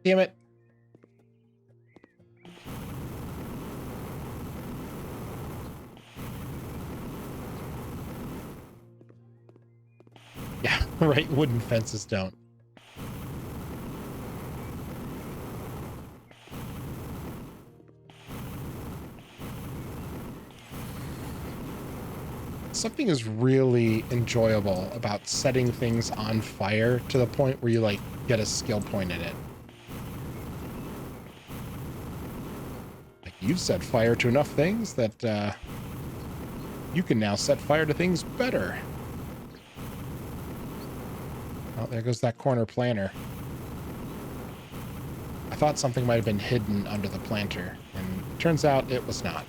Damn it. Yeah, right. Wooden fences don't. Something is really enjoyable about setting things on fire to the point where you like get a skill point in it. Like you've set fire to enough things that you can now set fire to things better. Oh, there goes that corner planter. I thought something might have been hidden under the planter, and it turns out it was not.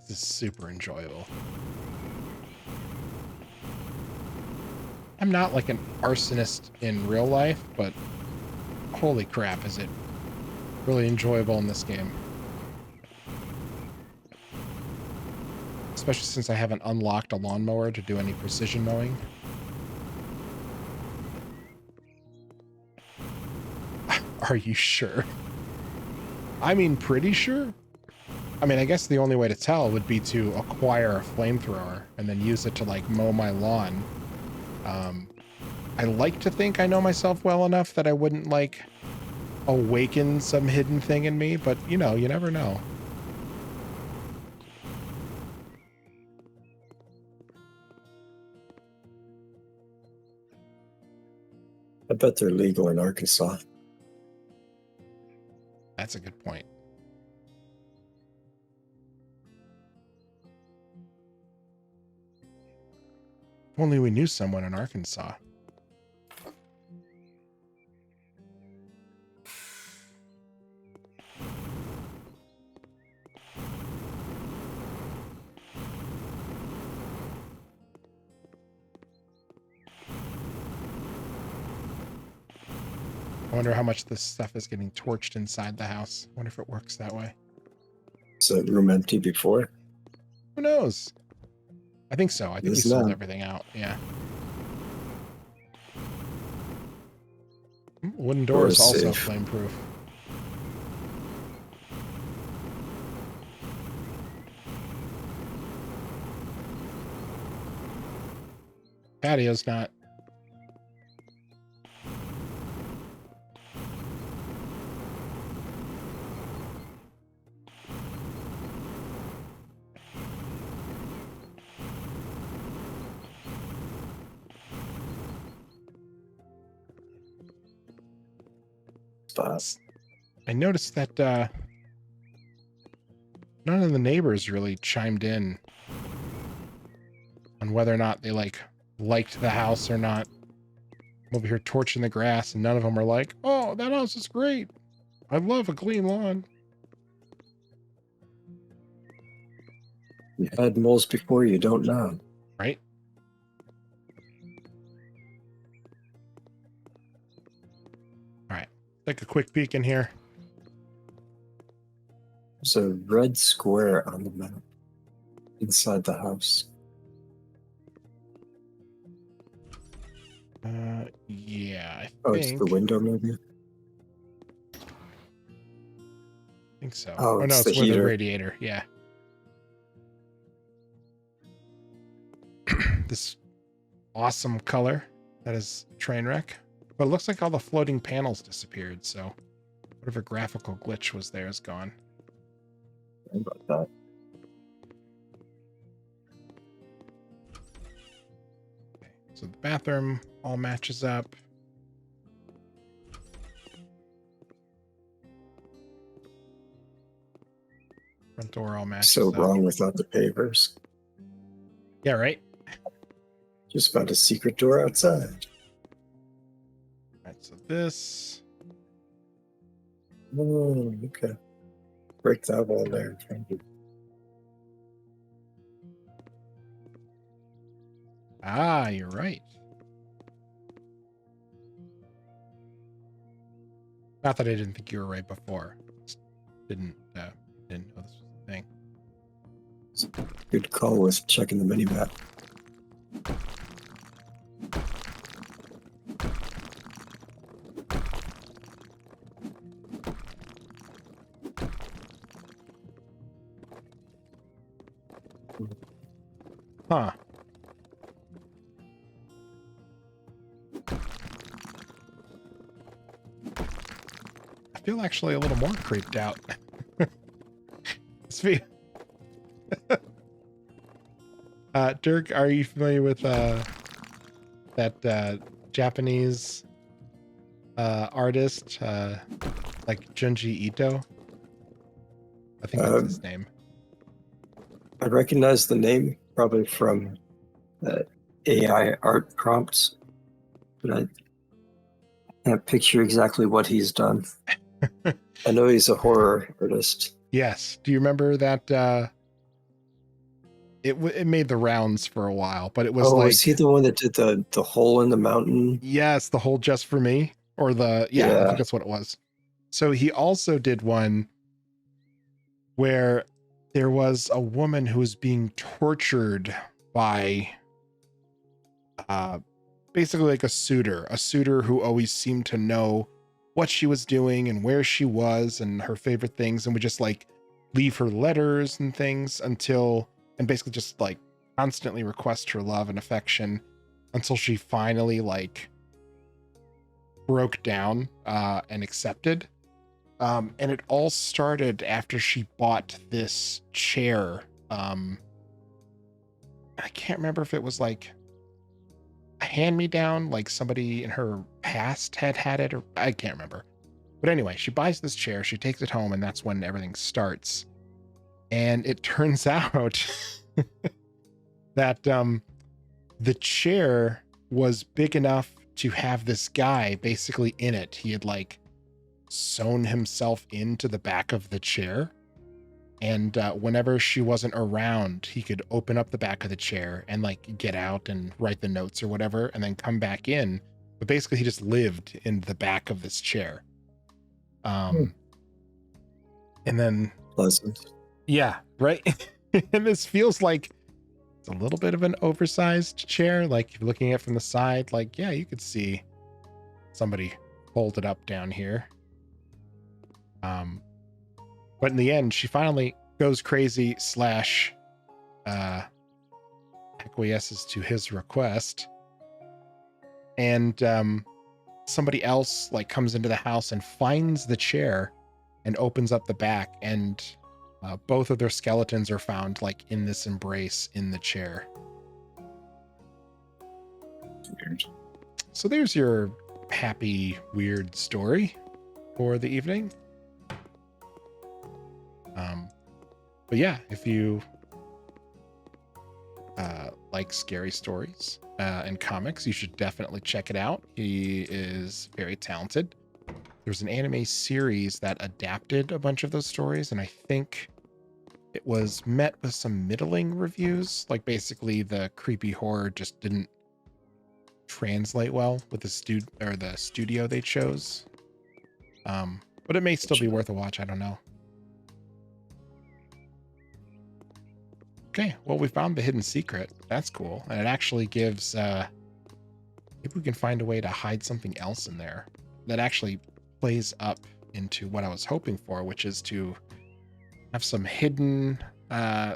This is super enjoyable. I'm not like an arsonist in real life, but holy crap, is it really enjoyable in this game. Especially since I haven't unlocked a lawnmower to do any precision mowing. Are you sure? I mean, pretty sure. I mean, I guess the only way to tell would be to acquire a flamethrower and then use it to like mow my lawn. I like to think I know myself well enough that I wouldn't like awaken some hidden thing in me, but you know, you never know. I bet they're legal in Arkansas. That's a good point. If only we knew someone in Arkansas. I wonder how much this stuff is getting torched inside the house. I wonder if it works that way. Is that room empty before? Who knows? I think so. I think we It's sold not. everything out. Yeah. Wooden Door doors is also safe. flameproof. Patio's not. Spot. I noticed that none of the neighbors really chimed in on whether or not they liked the house or not. I'm over here torching the grass, and none of them are like, "Oh, that house is great. I love a clean lawn." You had moles before, you don't know. Right? All right. Take a quick peek in here. There's a red square on the map inside the house. Yeah, I Oh, it's think. the window, maybe? think so. Oh, Oh no, it's the it's where the heater. radiator. Yeah. This awesome color that is train wreck. But it looks like all the floating panels disappeared, so whatever graphical glitch was there is gone. Sorry about that. Okay, so the bathroom all matches up. Front door all matches So up. wrong without the pavers. Yeah, right? Just found a secret door outside. All right, so this. Oh, okay. Break that wall there. Ah, you're right. Not that I didn't think you were right before. Just didn't know this was a thing. Good call with checking the mini map. Huh. I feel actually a little more creeped out. Dirk, are you familiar with that Japanese artist, like Junji Ito? I think that's his name. I recognize the name probably from AI art prompts, but I can't picture exactly what he's done. I know he's a horror artist. Yes. Do you remember that? It made the rounds for a while, but it was like, is he the one that did the hole in the mountain? yes, the whole Just For Me, or I think that's what it was. So he also did one where there was a woman who was being tortured by basically like a suitor who always seemed to know what she was doing and where she was and her favorite things, and would just like leave her letters and things and basically just like constantly request her love and affection until she finally like broke down and accepted. And it all started after she bought this chair. I can't remember if it was like a hand-me-down, like somebody in her past had it, or I can't remember. But anyway, she buys this chair, she takes it home, and that's when everything starts. And it turns out that the chair was big enough to have this guy basically in it. He had like sewn himself into the back of the chair, and whenever she wasn't around, he could open up the back of the chair and like get out and write the notes or whatever, and then come back in. But basically he just lived in the back of this chair. And then Pleasant. yeah, right. And this feels like it's a little bit of an oversized chair. Like looking at it from the side, like, yeah, you could see somebody folded up down here. But in the end, she finally goes crazy / acquiesces to his request. And somebody else like comes into the house and finds the chair and opens up the back, and both of their skeletons are found like in this embrace in the chair. Weird. So there's your happy, weird story for the evening. But yeah, if you like scary stories and comics, you should definitely check it out. He is very talented. There's an anime series that adapted a bunch of those stories, and I think it was met with some middling reviews. Like basically the creepy horror just didn't translate well with the studio they chose. But it may still be worth a watch. I don't know. Okay, well, we found the hidden secret. That's cool. And it actually gives, maybe we can find a way to hide something else in there that actually plays up into what I was hoping for, which is to have some hidden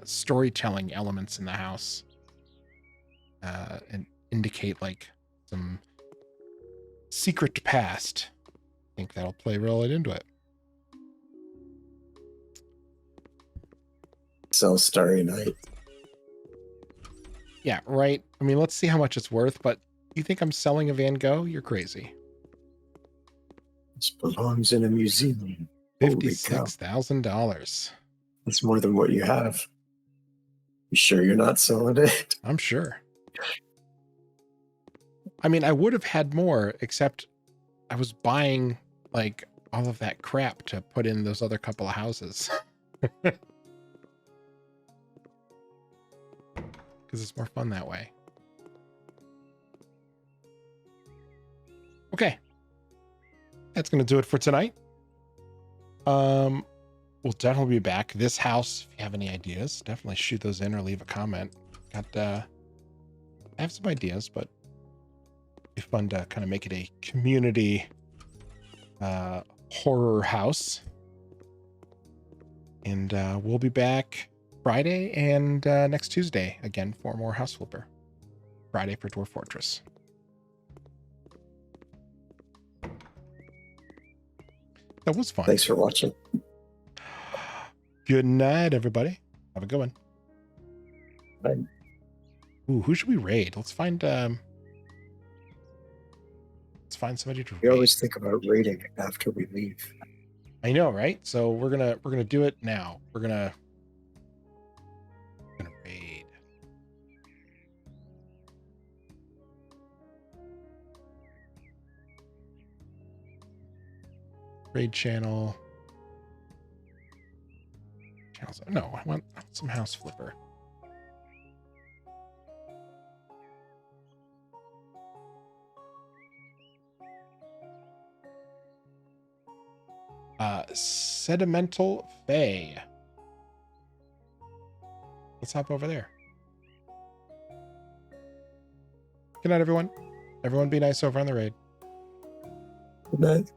storytelling elements in the house, and indicate like some secret past. I think that'll play right into it. Sell Starry Night. Yeah, right. I mean, let's see how much it's worth, but you think I'm selling a Van Gogh? You're crazy. This belongs in a museum. Holy cow. $56,000. That's more than what you have. You sure you're not selling it? I'm sure. I mean, I would have had more, except I was buying like all of that crap to put in those other couple of houses. Because it's more fun that way. Okay. That's going to do it for tonight. We'll definitely be back. This house, if you have any ideas, definitely shoot those in or leave a comment. I have some ideas, but it'd be fun to kind of make it a community horror house. And we'll be back Friday and next Tuesday again for more House Flipper. Friday for Dwarf Fortress. That was fun. Thanks for watching. Good night, everybody. Have a good one. Bye. Ooh, who should we raid? Let's find somebody to raid. We always think about raiding after we leave. I know, right? So we're gonna do it now. We're gonna raid. Raid channel. No, I want some House Flipper. Sedimental Fae. Let's hop over there. Good night, everyone. Everyone be nice over on the raid. Good night.